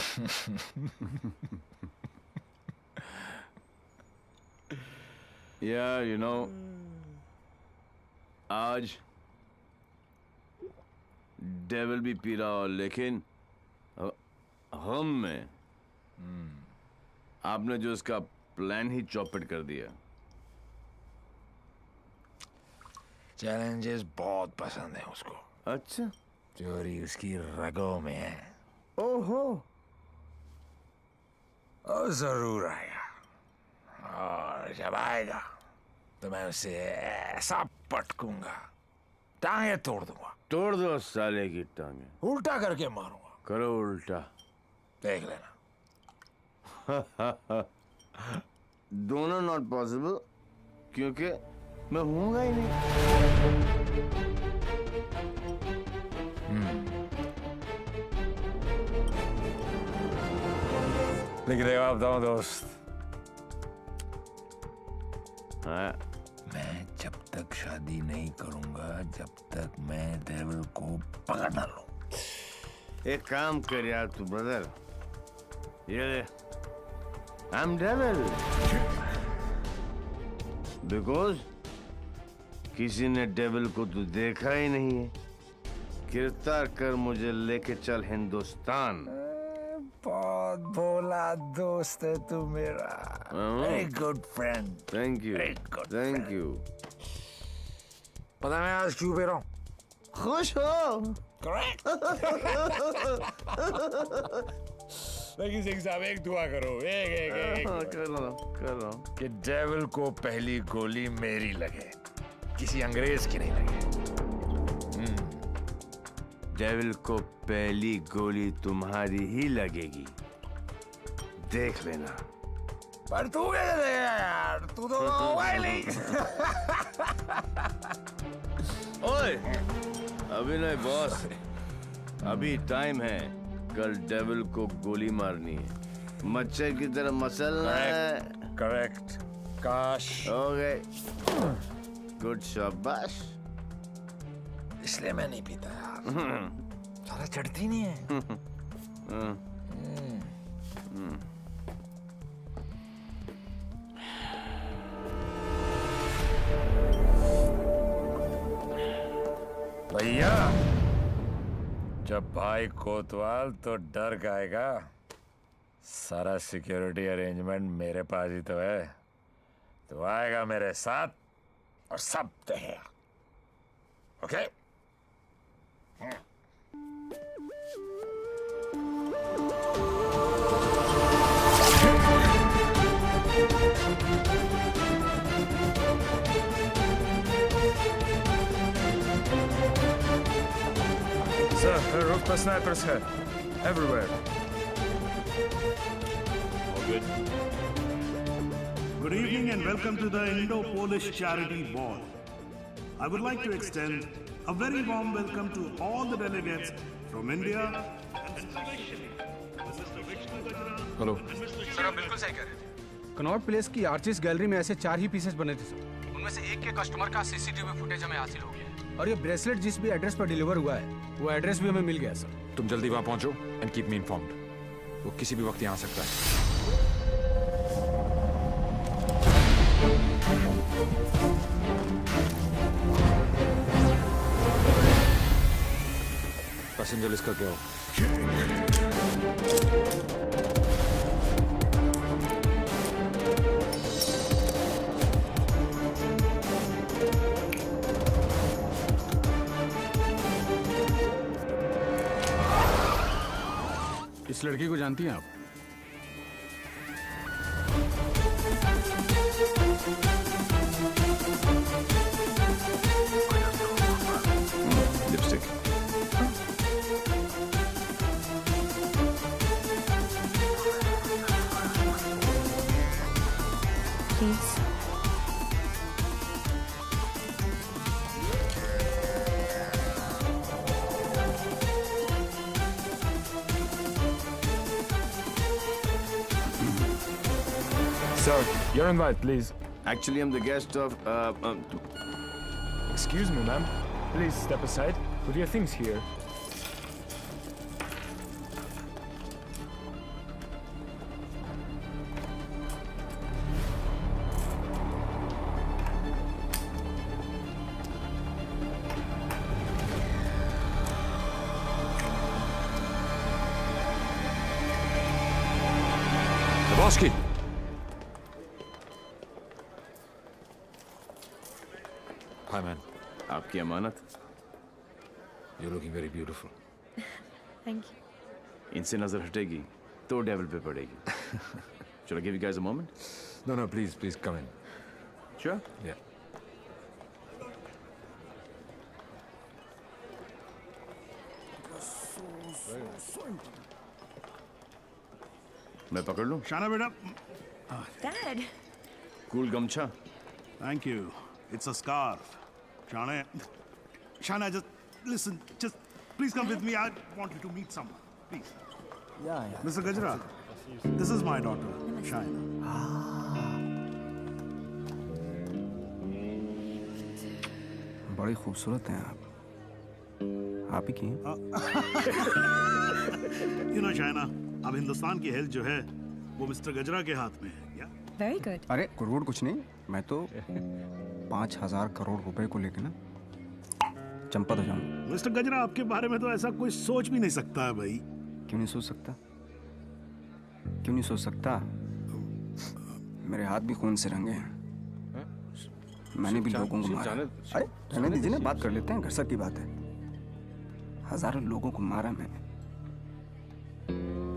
यार यू नो आज डेविल भी पी रहा हो, लेकिन हम में आपने जो इसका प्लान ही चौपट कर दिया। चैलेंजेस बहुत पसंद है उसको। अच्छा। चोरी उसकी रगों में है। ओहो। और जरूर आएगा, और जब आएगा तो मैं उसे ऐसा पटकूंगा, टांगे तोड़ दूंगा। तोड़ दो साले की टांगे। उल्टा करके मारूंगा। करो उल्टा, देख लेना। दोनों नॉट पॉसिबल, क्योंकि मैं हूँगा ही नहीं। लेकिन जवाब दो दोस्त। हाँ। मैं जब तक शादी नहीं करूंगा जब तक मैं डेविल को पकड़ ना लूं। एक काम कर यार तू ब्रदर, ये आई एम डेविल बिकॉज किसी ने डेविल को तू देखा ही नहीं है। गिरफ्तार कर मुझे लेके चल हिंदुस्तान। बहुत भोला दोस्त है तू मेरा। Very good friend. Thank you, thank you. पता मैं आज क्यों पी रहा हूँ? खुश हो? करेक्ट। लेकिन सिंह साहब एक दुआ करो, एक कर रहा हूँ कि डेविल को पहली गोली मेरी लगे, किसी अंग्रेज की नहीं लगे। डेविल को पहली गोली तुम्हारी ही लगेगी, देख लेना। पर तू कैसे देगा यार, तू तो होगा ही नहीं। ओए, अभी नहीं बॉस, अभी टाइम है। कल डेविल को गोली मारनी है, मच्छर की तरह मसलना है। करेक्ट। काश। ओके, गुड शाबाश। इसलिए मैं नहीं पीता यार, सारा चढ़ती नहीं है। भैया, जब भाई कोतवाल तो डर गाएगा। सारा सिक्योरिटी अरेंजमेंट मेरे पास ही तो है, तो आएगा मेरे साथ और सब देखेगा। ओके? Sir, roof पर snipers है, everywhere. All good. Good evening and welcome to the Indo-Polish Charity Ball. I would like to extend a very warm welcome to all the delegates from India. Hello sir, आप बिल्कुल सही कह रहे थे। कनॉट प्लेस की आर्टिस्ट गैलरी में ऐसे 4 ही पीसेस बने थे सर। उनमें से एक के कस्टमर का सीसीटीवी फुटेज हमें हासिल हो गया है। और ये ब्रेसलेट जिस भी एड्रेस पर डिलीवर हुआ है, वो एड्रेस भी हमें मिल गया सर। तुम जल्दी वहां पहुंचो एंड कीप मी इन्फॉर्म्ड। वो किसी भी वक्त यहाँ आ सकता है। पैसेंजर लिस्ट का क्या हो? इस लड़की को जानती हैं आप? Lipstick. Please. Sir, your invite, please. Actually, I'm the guest of. Excuse me, ma'am. Please step aside. Put your things here. Lebowski. Hi, man. आपकी अमानत. You're looking very beautiful. Thank you. इनसे नजर हटेगी तो डेविल पे पड़ेगी. Should I give you guys a moment? No, please, come in. Sure. Yeah. मैं पकड़ लूं? शाना बेटा. Dad. Cool गमछा. Thank you. It's a scarf. Shana, just listen. Just please come with me. I want you to meet someone. Please. Yeah. Mr. Gajra, this is my daughter, Shana. बड़ी खूबसूरत हैं आप ही की हैं? You know, Shana, अब हिंदुस्तान की हेल्थ जो है वो मिस्टर गजरा के हाथ में है. Very good. अरे करोड़ कुछ नहीं, मैं तो 5,000 करोड़ रुपए को लेके ना चंपा तो जाऊंगा. मिस्टर गजरा, आपके बारे में तो ऐसा कोई सोच भी नहीं सकता है भाई. क्यों नहीं सोच सकता? क्यों नहीं सोच सकता? मेरे हाथ भी खून से रंगे हैं. मैंने भी लोगों को मारा. अरे रहने दीजिए ना, बात कर लेते हैं. घर सब की बात है. हजारों लोगों को मारा मैंने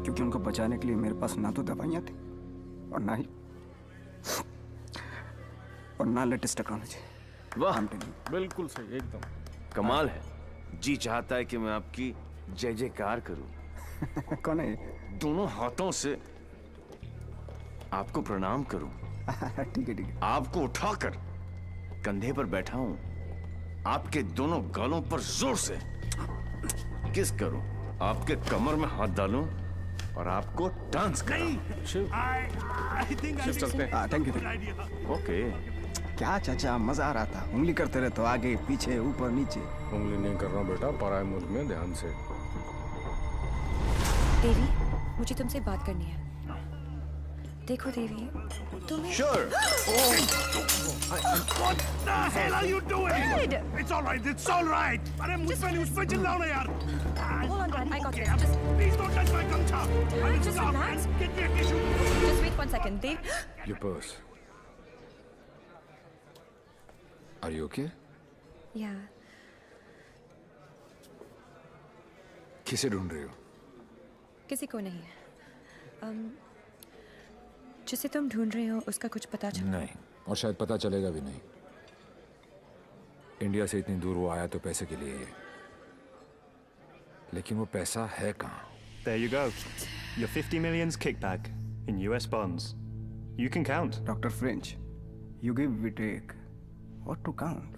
क्योंकि उनको बचाने के लिए मेरे पास ना तो दवाइयाँ थी और ना लेटेस्ट टेक्नोलॉजी. वाह, बिल्कुल सही, एकदम कमाल है. जी चाहता है कि मैं आपकी जय जयकार करूं. कौन है? दोनों हाथों से आपको प्रणाम करूं. ठीक है. आपको उठाकर कंधे पर बैठा हूं, आपके दोनों गालों पर जोर से किस करूं, आपके कमर में हाथ डालूं और आपको डांस कराऊं. Thank you. ओके. क्या चाचा, मजा आ रहा था. उंगली करते रहे तो आगे पीछे ऊपर नीचे. उंगली नहीं कर रहा बेटा, पराए मुल्क में ध्यान से. देवी, मुझे तुमसे बात करनी है. देखो देवी, तुम्हें. Sure. What the hell are you doing? It's all right. अरे मुझ पे चिल्लाओ ना यार. Hold on, Dad. I got this. Please don't touch my gamcha. Just relax. Get me a tissue. Just wait 1 second, Dev. Your purse. Are you okay? Yeah. किसे ढूंढ रही हो? किसी को नहीं. जिसे तुम ढूंढ रहे हो उसका कुछ पता चला? नहीं, और शायद पता चलेगा भी नहीं. इंडिया से इतनी दूर वो आया तो पैसे के लिए. लेकिन वो पैसा है कहाँ? There you go. Your 50 million's kickback in US bonds. You can count. Dr. French, you give, we take. What to count?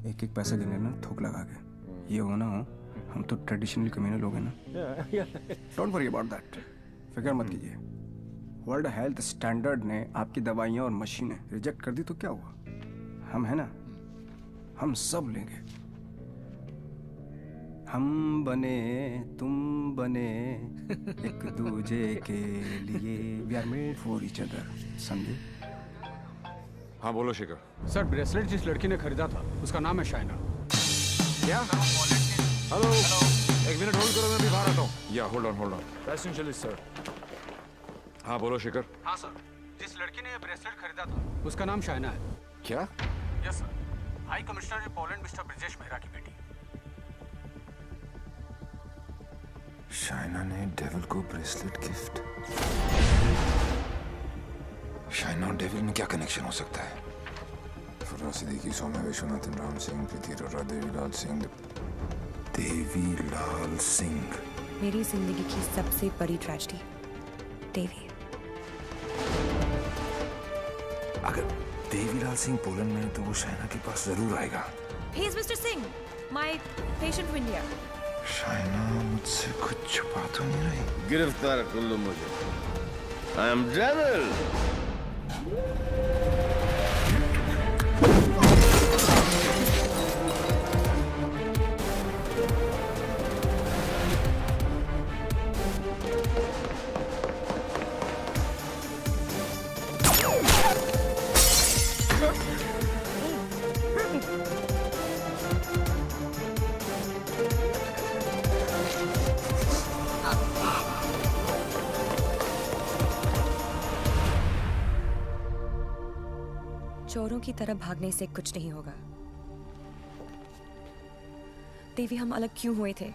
एक पैसा गिने ना थूक लगा के. ये हो ना हो, हम तो ट्रेडिशनल कम्युनल लोग हैं ना. Don't worry about that. फिक्र मत कीजिए. वर्ल्ड हेल्थ स्टैंडर्ड ने आपकी दवाइयाँ और मशीनें रिजेक्ट कर दी तो क्या हुआ? हम है ना, हम सब लेंगे. हम बने तुम बने एक दूजे के लिए. We are made for each other. समझे? हाँ बोलो शिखर. सर, ब्रेसलेट जिस लड़की ने खरीदा था उसका नाम है शाइना. क्या? हेलो, एक मिनट होल्ड करो, मैं भी बाहर आता हूँ. या होल्ड ऑन. Passenger sir. हाँ बोलो शिखर. हाँ सर, जिस लड़की ने ये ब्रेसलेट खरीदा था उसका नाम शाइना है. क्या? Yes sir. High commissioner Poland mister Brijesh Mehra की बेटी. शाइना ने डेविल को ब्रेसलेट गिफ्ट. शाइना और डेविल में क्या कनेक्शन हो सकता है? फराज सिद्दीकी, सौम्या विश्वनाथन, राम सिंह, प्रीति अरोड़ा, देवीलाल सिंह. देवीलाल सिंह. मेरी जिंदगी की सबसे बड़ी ट्रेजेडी. देवी. अगर देवीलाल सिंह पोलैंड में है तो वो शाइना के पास जरूर आएगा. He is Mr. Singh, my patient from India. Shaina मुझसे कुछ छुपा तो नहीं रही? गिरफ्तार कर लो मुझे. I am Devil. चोरों की तरह भागने से कुछ नहीं होगा। देवी, हम अलग क्यों हुए थे?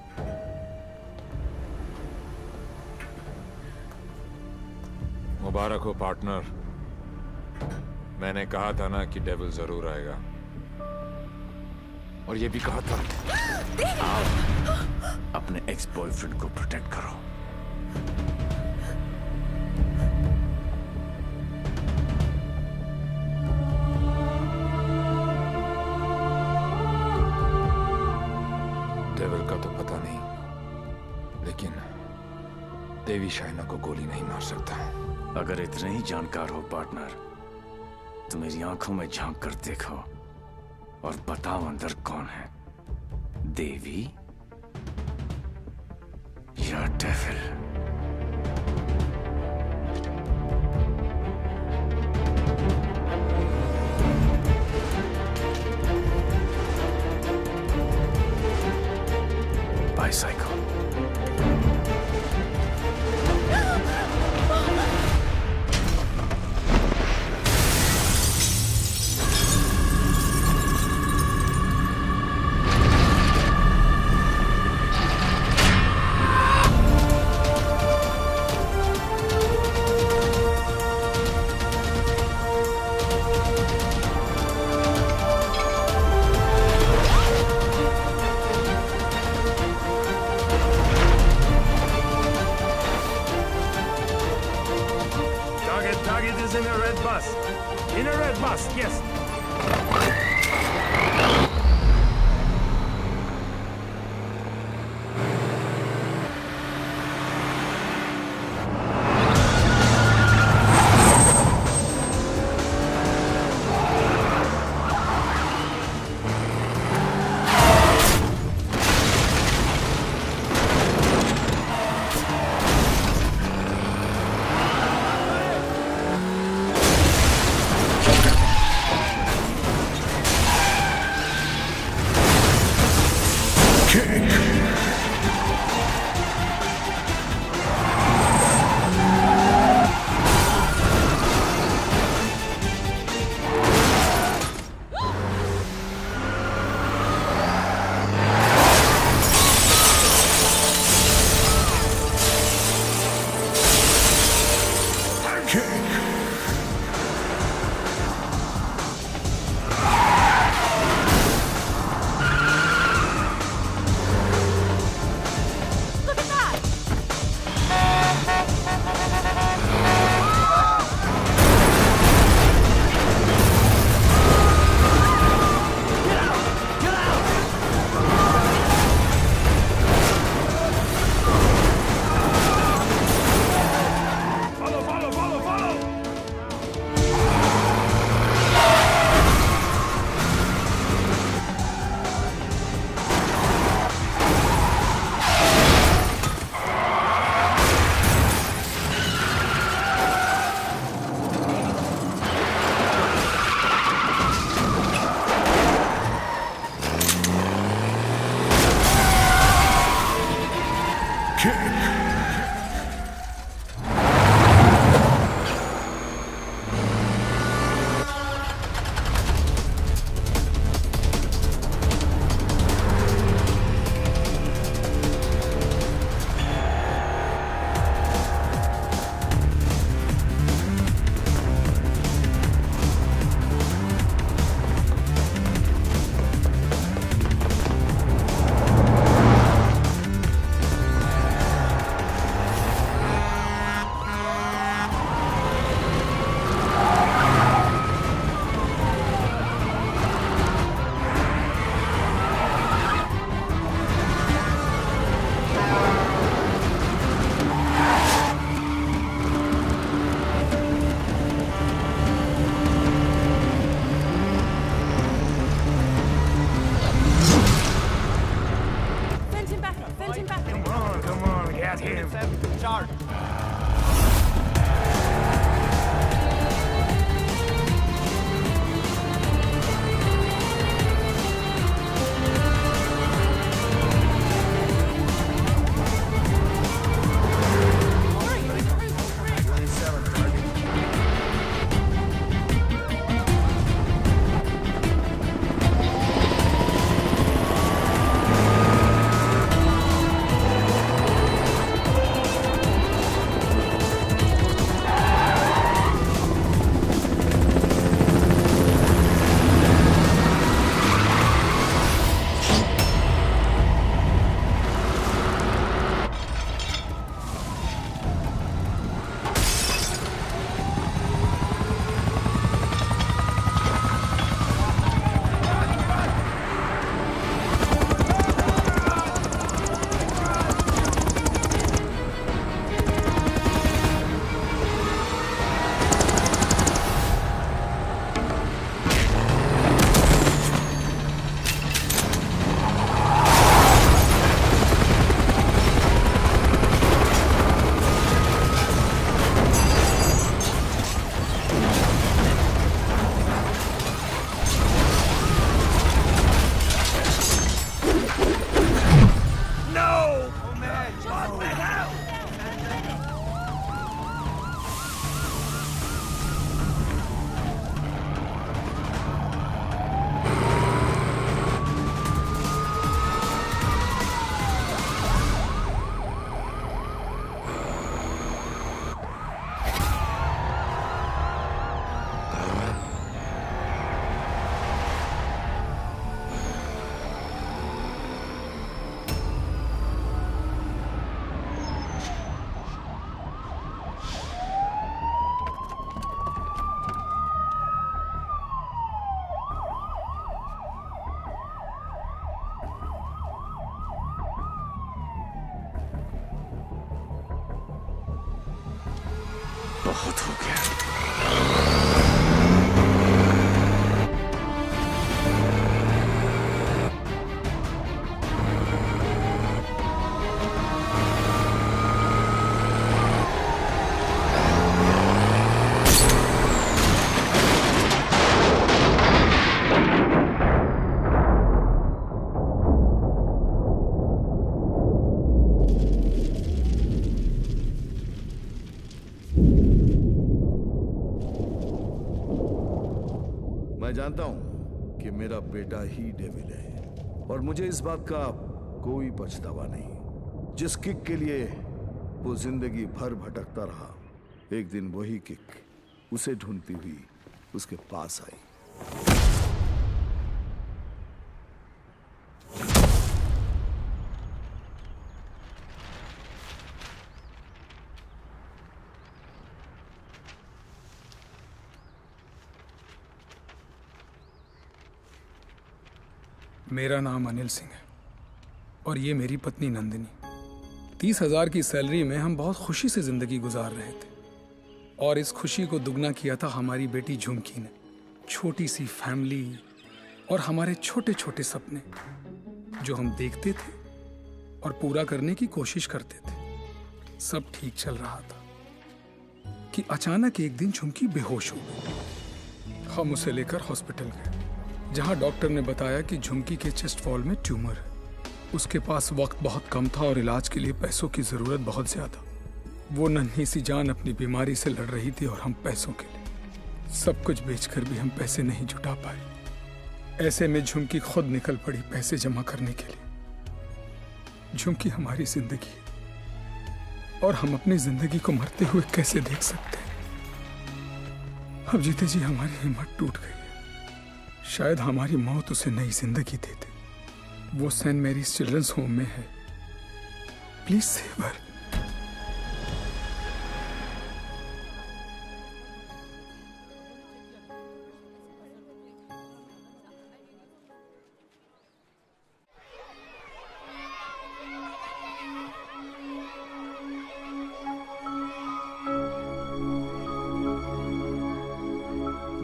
मुबारक हो पार्टनर। मैंने कहा था ना कि डेविल जरूर आएगा, और ये भी कहा था। आप अपने एक्स बॉयफ्रेंड को प्रोटेक्ट करो। डेविल का तो पता नहीं, लेकिन देवी शाइना को गोली नहीं मार सकता। अगर इतने ही जानकार हो पार्टनर, तो मेरी आंखों में झांक कर देखो और बताओ अंदर कौन है, देवी या devil? Bicycle. Target is in a red bus. In a red bus, yes. Start. बहुत हो गया। मैं जानता हूं कि मेरा बेटा ही डेविल है और मुझे इस बात का कोई पछतावा नहीं। जिस किक के लिए वो जिंदगी भर भटकता रहा, एक दिन वही किक उसे ढूंढती हुई उसके पास आई। मेरा नाम अनिल सिंह है और ये मेरी पत्नी नंदिनी। 30,000 की सैलरी में हम बहुत खुशी से जिंदगी गुजार रहे थे और इस खुशी को दुगना किया था हमारी बेटी झुमकी ने। छोटी सी फैमिली और हमारे छोटे छोटे सपने जो हम देखते थे और पूरा करने की कोशिश करते थे। सब ठीक चल रहा था कि अचानक एक दिन झुमकी बेहोश हो गई। हम उसे लेकर हॉस्पिटल गए जहां डॉक्टर ने बताया कि झुमकी के चेस्ट वॉल में ट्यूमर है। उसके पास वक्त बहुत कम था और इलाज के लिए पैसों की जरूरत बहुत ज्यादा। वो नन्ही सी जान अपनी बीमारी से लड़ रही थी और हम पैसों के लिए सब कुछ बेचकर भी हम पैसे नहीं जुटा पाए। ऐसे में झुमकी खुद निकल पड़ी पैसे जमा करने के लिए। झुमकी हमारी जिंदगी है और हम अपनी जिंदगी को मरते हुए कैसे देख सकते हैं। अब जीते जी हमारी हिम्मत टूट गई। शायद हमारी मौत उसे नई जिंदगी दे दे। वो सेंट मैरीज चिल्ड्रंस होम में है। Please save her.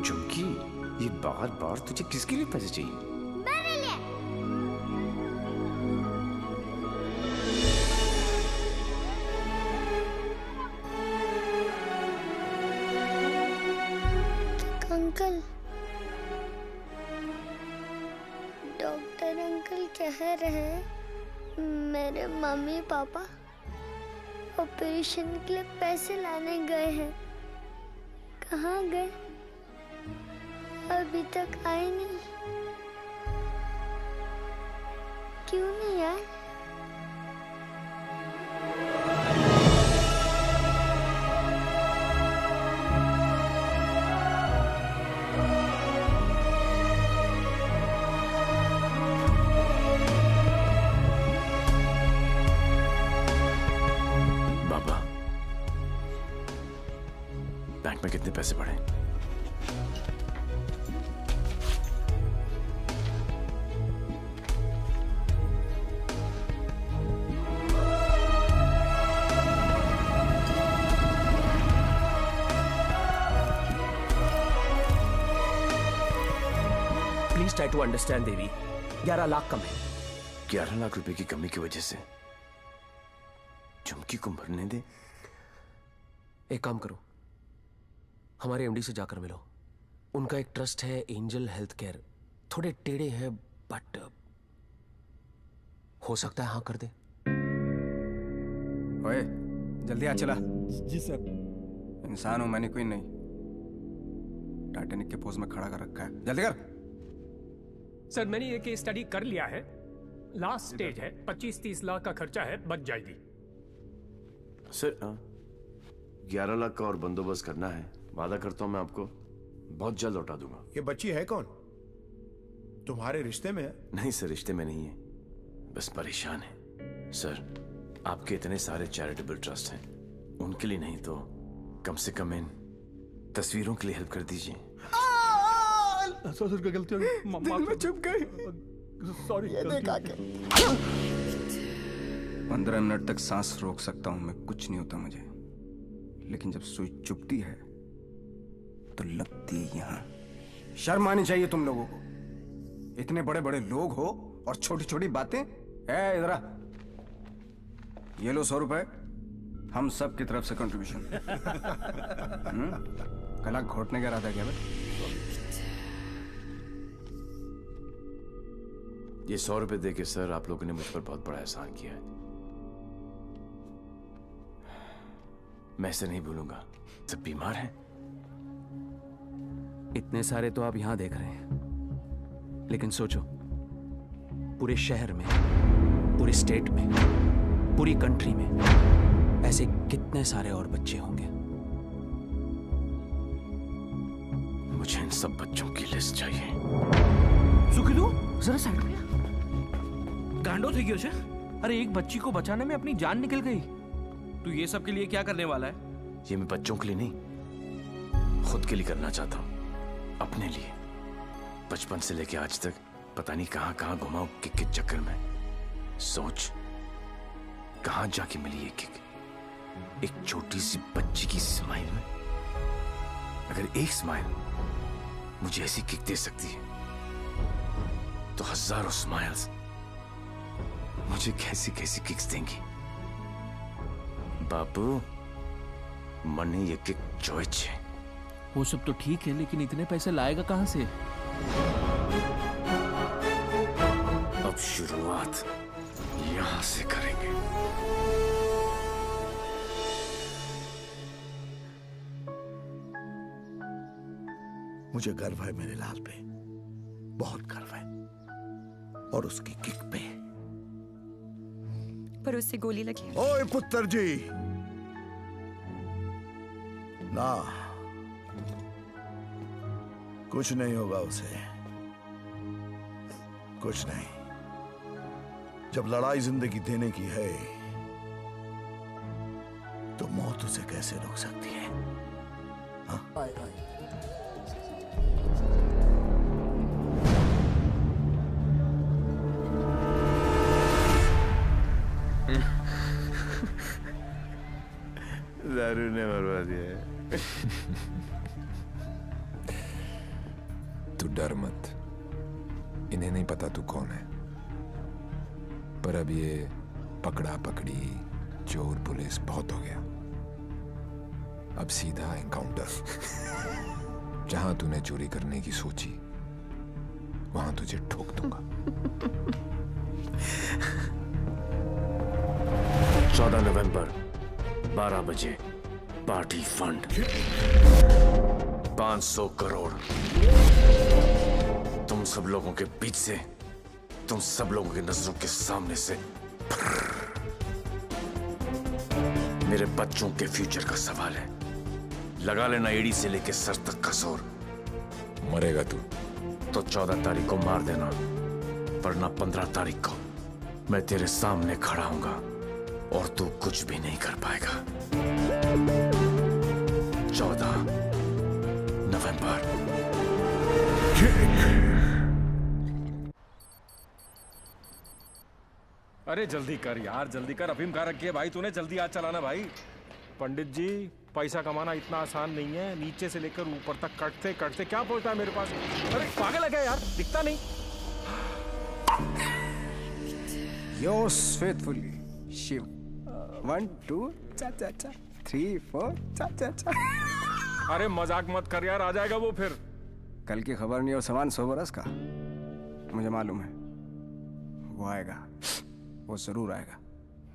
झुमकी, ये बार बार तुझे किसके लिए पैसे चाहिए? मेरे लिए। पर अंकल कह रहे हैं मेरे मम्मी पापा ऑपरेशन के लिए पैसे लाने गए हैं। कहाँ गए? अभी तक आए नहीं। क्यों नहीं आए? बैंक में कितने पैसे पड़े? प्लीज ट्राई टू अंडरस्टैंड देवी। 11 लाख कम है। 11 लाख रुपए की कमी की वजह से झुमकी को मरने दे? एक काम करो, हमारे एमडी से जाकर मिलो। उनका एक ट्रस्ट है एंजल हेल्थ केयर। थोड़े टेढ़े हैं बट हो सकता है हाँ कर दे। ओए जल्दी आ चला। जी सर। इंसान हूं मैंने, कोई नहीं। टाइटैनिक के पोज में खड़ा कर रखा है, जल्दी कर। सर मैंने ये केस स्टडी कर लिया है। लास्ट स्टेज है, 25-30 लाख का खर्चा है, बच जाएगी। सर 11 लाख का और बंदोबस्त करना है। वादा करता हूं मैं आपको बहुत जल्द लौटा दूंगा। ये बच्ची है कौन? तुम्हारे रिश्ते में है? नहीं सर, रिश्ते में नहीं है, बस परेशान है। सर आपके इतने सारे चैरिटेबल ट्रस्ट हैं, उनके लिए नहीं तो कम से कम इन तस्वीरों के लिए हेल्प कर दीजिए। सर का गलती हो गई, दिल में चुप गई। सॉरी। ये देखा के 15 मिनट तक सांस रोक सकता हूं मैं, कुछ नहीं होता मुझे। लेकिन जब सुई चुभती है तो लगती है यहां। शर्म आनी चाहिए तुम लोगों को। इतने बड़े बड़े लोग हो और छोटी छोटी बातें। इधर आ, ये लो 100 रुपए, हम सब की तरफ से कंट्रीब्यूशन। गला घोटने का इरादा क्या भाई? ये 100 रुपए देके सर आप लोगों ने मुझ पर बहुत बड़ा एहसान किया है। मैं इसे नहीं भूलूंगा। सब बीमार हैं। इतने सारे तो आप यहां देख रहे हैं, लेकिन सोचो पूरे शहर में, पूरे स्टेट में, पूरी कंट्री में ऐसे कितने सारे और बच्चे होंगे। मुझे इन सब बच्चों की लिस्ट चाहिए। सुखिदू जरा साइड में गांडो થઈ ગયો છે। अरे एक बच्ची को बचाने में अपनी जान निकल गई। तू ये सब के लिए क्या करने वाला है? ये मैं बच्चों के लिए नहीं, खुद के लिए करना चाहता हूँ। अपने लिए। बचपन से लेके आज तक पता नहीं कहां कहां घुमाऊं किक के चक्कर में। सोच कहां जाके मिली ये किक, एक छोटी सी बच्ची की स्माइल में। अगर एक स्माइल मुझे ऐसी किक दे सकती है तो हजारों स्माइल्स मुझे कैसी कैसी किक्स देंगी। बाबू मने ये किक चॉइस है। वो सब तो ठीक है, लेकिन इतने पैसे लाएगा कहां से? अब शुरुआत यहां से करेंगे। मुझे गर्व है मेरे लाल पे, बहुत गर्व है, और उसकी किक पे। पर उससे गोली लगी। ओए पुत्र जी, ना कुछ नहीं होगा उसे, कुछ नहीं। जब लड़ाई जिंदगी देने की है तो मौत उसे कैसे रोक सकती है? हाँ? दारू ने मरवा दिया। तू डर मत, इन्हें नहीं पता तू कौन है। पर अब ये पकड़ा पकड़ी, चोर पुलिस बहुत हो गया। अब सीधा एनकाउंटर। जहां तूने चोरी करने की सोची वहां तुझे ठोक दूंगा। नवंबर 12 बजे पार्टी फंड 500 करोड़ तुम सब लोगों के बीच से, तुम सब लोगों की नजरों के सामने से। मेरे बच्चों के फ्यूचर का सवाल है, लगा लेना एड़ी से लेके सर तक का जोर। मरेगा तू तो 14 तारीख को मार देना, वरना 15 तारीख को मैं तेरे सामने खड़ा हूंगा और तू कुछ भी नहीं कर पाएगा। 14 नवंबर। अरे जल्दी कर यार, जल्दी कर। अफीम कहाँ रखी है भाई तूने? जल्दी आज चलाना भाई। पंडित जी, पैसा कमाना इतना आसान नहीं है। नीचे से लेकर ऊपर तक कटते कटते क्या पहुंचता है मेरे पास? अरे पागल है क्या यार, दिखता नहीं। Yours faithfully, Shiv. 1 2 चा चा चा 3 4 चा चा चा। अरे मजाक मत कर यार, आ जाएगा वो फिर। कल की खबर नहीं और सामान 100 बरस का, मुझे मालूम है वो आएगा, वो जरूर आएगा।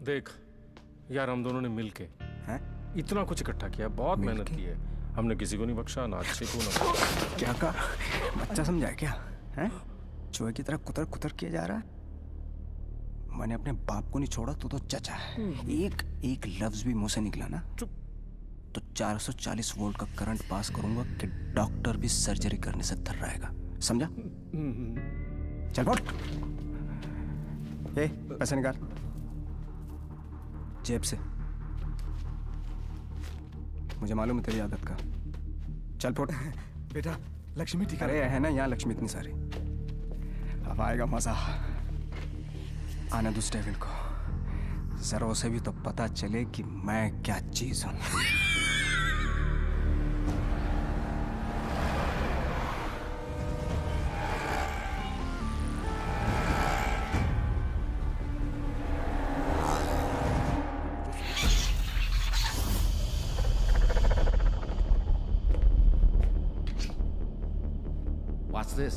देख यार, हम दोनों ने मिलके इतना कुछ इकट्ठा किया, बहुत मेहनत की है हमने, किसी को नहीं बख्शा, ना अच्छे को ना। क्या का बच्चा समझा क्या है? चूहे की तरह कुतर कुतर किया जा रहा है। मैंने अपने बाप को नहीं छोड़ा तो चाचा है। एक लफ्ज भी मुंह से निकला ना तो 440 वोल्ट का करंट पास करूंगा कि डॉक्टर भी सर्जरी करने से थर रहेगा, समझा? चल बोल। पैसे निकाल जेब से, मुझे मालूम है तेरी आदत का। चल फोट। बेटा लक्ष्मी ठीक अरे है ना यहाँ लक्ष्मी इतनी सारी, अब आएगा मजा। आने दूस टेबल को, जरा उसे भी तो पता चले कि मैं क्या चीज हूं। What's this?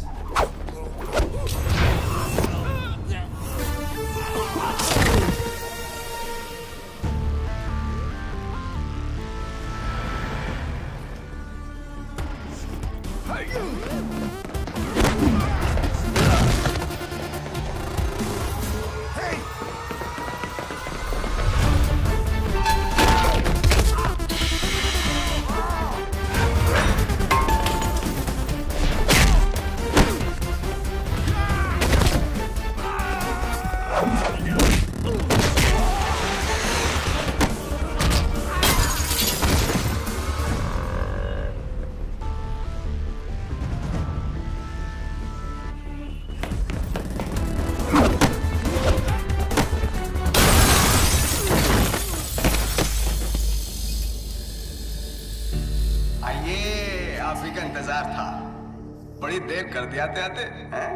बड़ी देर कर दिया आते हैं।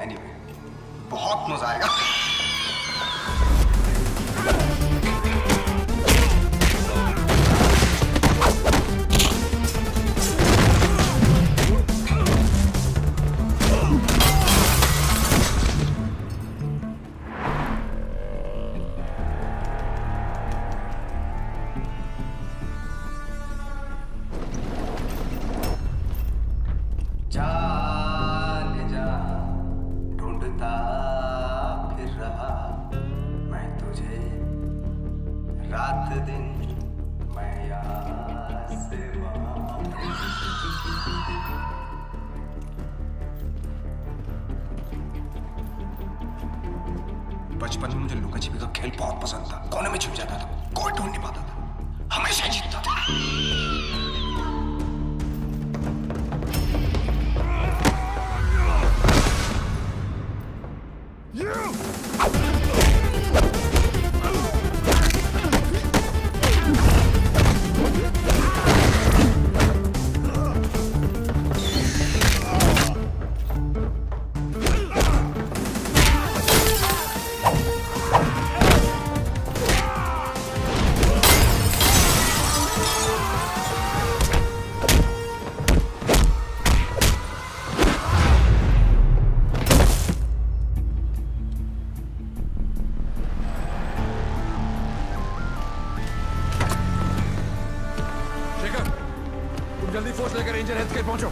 एनीवे, बहुत मजा आएगा। बचपन में मुझे लुका छिपी का खेल बहुत पसंद था। कोने में छुप जाता था, कोई ढूंढ नहीं पाता था, हमेशा जीतता था। डेंजर हेल्थ केयर पहुंचो।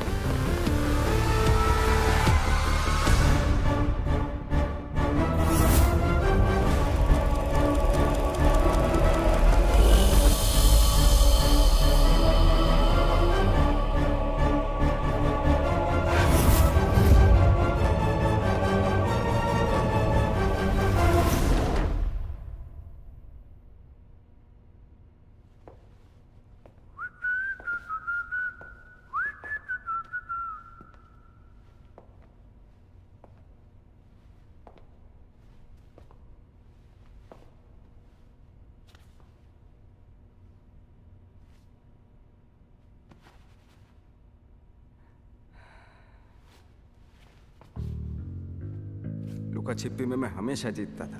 लुका छिपी में मैं हमेशा जीतता था।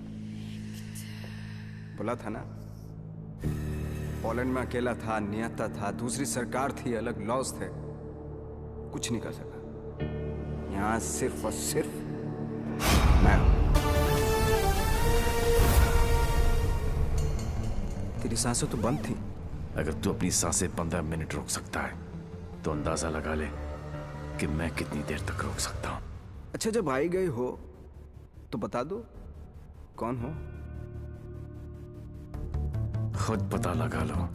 बोला था ना, पोलैंड में अकेला था, नियता था, दूसरी सरकार थी, अलग लॉज थे, कुछ नहीं कर सका। यहां सिर्फ और सिर्फ मैं। तेरी सांसें तो बंद थी। अगर तू अपनी सांसें 15 मिनट रोक सकता है तो अंदाजा लगा ले कि मैं कितनी देर तक रोक सकता हूं। अच्छा, जब आई गई हो तो बता दो कौन हो। खुद पता लगा लो।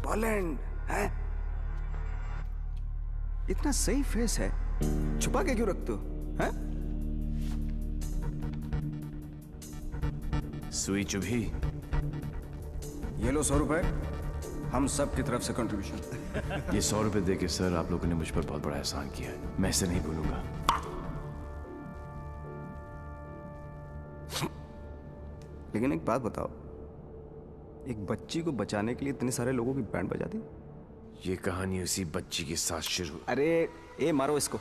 पोलैंड है? इतना सही फेस है, छुपा के क्यों रखते हो? हैं? सुई चुभी। ये लो 100 रुपए, हम सब की तरफ से कंट्रीब्यूशन। ये 100 रुपए देके सर आप लोगों ने मुझ पर बहुत बड़ा एहसान किया है, मैं इसे नहीं भूलूंगा। लेकिन एक बात बताओ, एक बच्ची को बचाने के लिए इतने सारे लोगों की बैंड बजा दी? ये कहानी उसी बच्ची के साथ शुरू। अरे ए मारो इसको।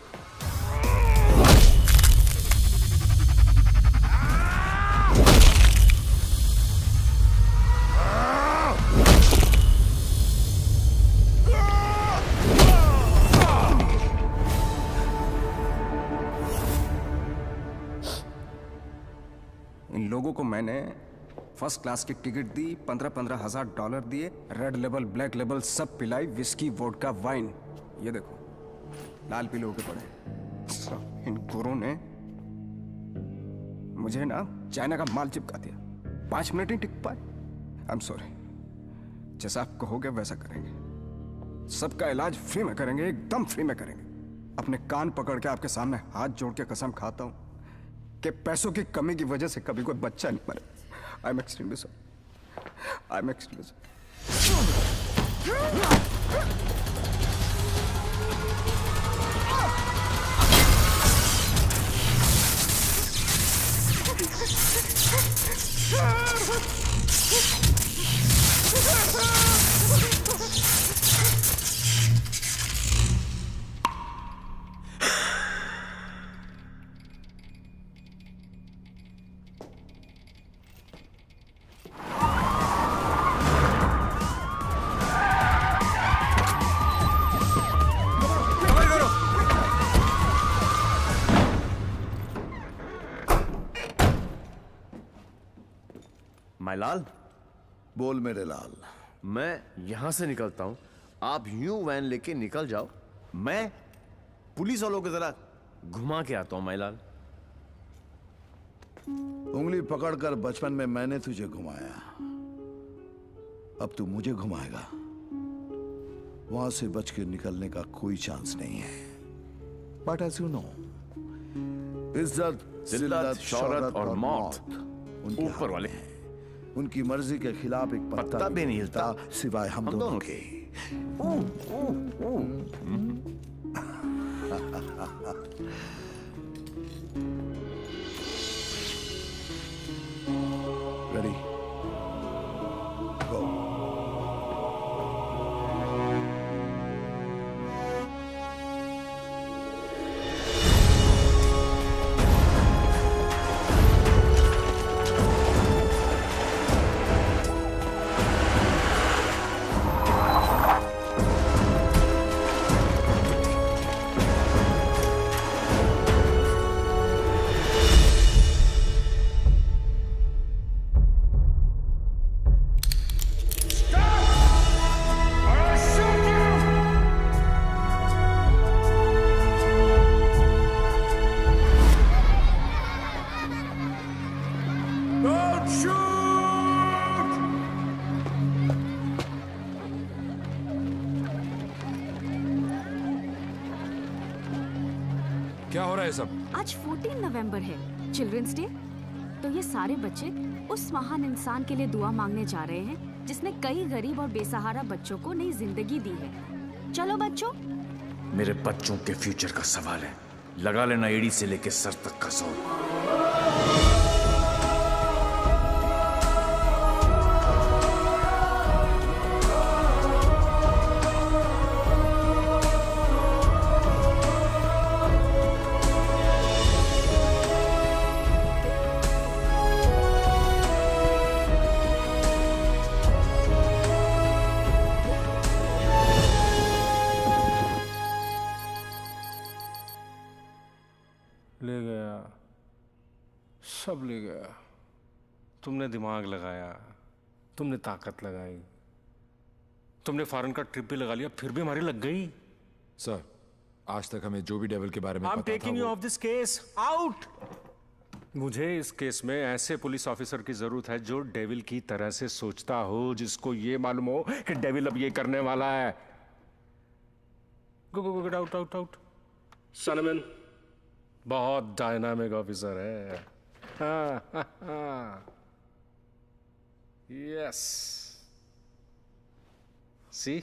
इन लोगों को मैंने फर्स्ट क्लास की टिकट दी, 15-15 हजार डॉलर दिए, रेड लेबल ब्लैक लेबल सब पिलाई, विस्की वोडका वाइन। ये देखो लाल पीले होके पड़े। इन गुरों ने मुझे ना चाइना का माल चिपका दिया, 5 मिनट नहीं टिक पाए। आई एम सॉरी, जैसा आप कहोगे वैसा करेंगे। सबका इलाज फ्री में करेंगे, एकदम फ्री में करेंगे। अपने कान पकड़ के आपके सामने हाथ जोड़ के कसम खाता हूं कि पैसों की कमी की वजह से कभी कोई बच्चा नहीं मरे। I am extremely sorry, I am extremely लाल। बोल मेरे लाल। मैं यहां से निकलता हूं, आप यूं वैन लेके निकल जाओ, मैं पुलिस वालों की तरह घुमा के आता हूं माईलाल। उंगली पकड़कर बचपन में मैंने तुझे घुमाया, अब तू मुझे घुमाएगा। वहां से बच के निकलने का कोई चांस नहीं है। बट एज यू नो, इज्जत, जिल्लत, शौहरत और मौत ऊपर वाले हैं। उनकी मर्जी के खिलाफ एक पत्ता भी नहीं हिलता सिवाय हम दोनों के। रेडी, गो। रहा है सब? आज 14 नवंबर है, चिल्ड्रंस डे। तो ये सारे बच्चे उस महान इंसान के लिए दुआ मांगने जा रहे हैं जिसने कई गरीब और बेसहारा बच्चों को नई जिंदगी दी है। चलो बच्चों। मेरे बच्चों के फ्यूचर का सवाल है, लगा लेना एड़ी से लेके सर तक का जोर। ले गया, सब ले गया। तुमने दिमाग लगाया, तुमने ताकत लगाई, तुमने फॉरेन का ट्रिप भी लगा लिया, फिर भी हमारी लग गई। सर, आज तक हमें जो भी डेविल के बारे में I'm पता taking था you वो... off this case. Out! मुझे इस केस में ऐसे पुलिस ऑफिसर की जरूरत है जो डेविल की तरह से सोचता हो, जिसको ये मालूम हो कि डेविल अब ये करने वाला है। Go, get out. Solomon, बहुत डायनामिक ऑफिसर है। Yes, C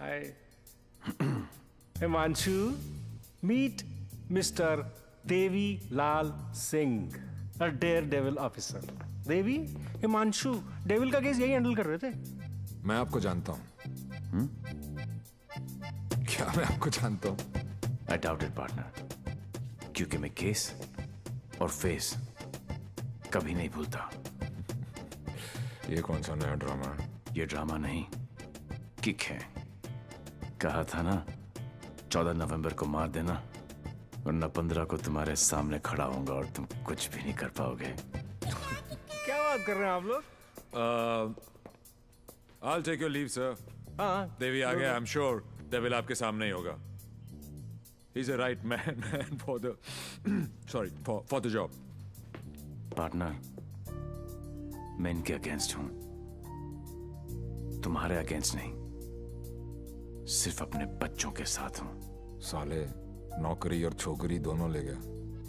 Hi. Himanshu, meet Mr. Devi Lal Singh, a daredevil officer. Devi, Himanshu devil का केस यही हैंडल कर रहे थे। मैं आपको जानता हूँ। क्या मैं आपको जानता हूँ? I doubt it, partner. क्योंकि मैं केस और फेस कभी नहीं भूलता। ये कौन सा नया ड्रामा है? ये ड्रामा नहीं, किक है। कहा था ना, 14 नवंबर को मार देना, वरना 15 को तुम्हारे सामने खड़ा होऊंगा और तुम कुछ भी नहीं कर पाओगे। क्या बात कर रहे हैं आप लोग? I'll take your leave, sir. हाँ, देवी आ गया, I'm sure डेविल आपके सामने ही होगा। He's a right man for the for the job. Partner, मैं इनके अगेंस्ट हूं, तुम्हारे अगेंस्ट नहीं, सिर्फ अपने बच्चों के साथ हूं। साले नौकरी और छोकरी दोनों ले गया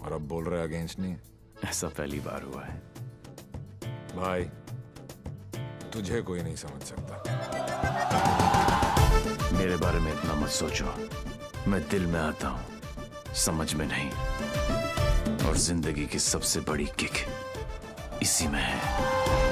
और अब बोल रहे अगेंस्ट नहीं। ऐसा पहली बार हुआ है। भाई, तुझे कोई नहीं समझ सकता। मेरे बारे में इतना मत सोचो, मैं दिल में आता हूं, समझ में नहीं। और जिंदगी की सबसे बड़ी किक इसी में है।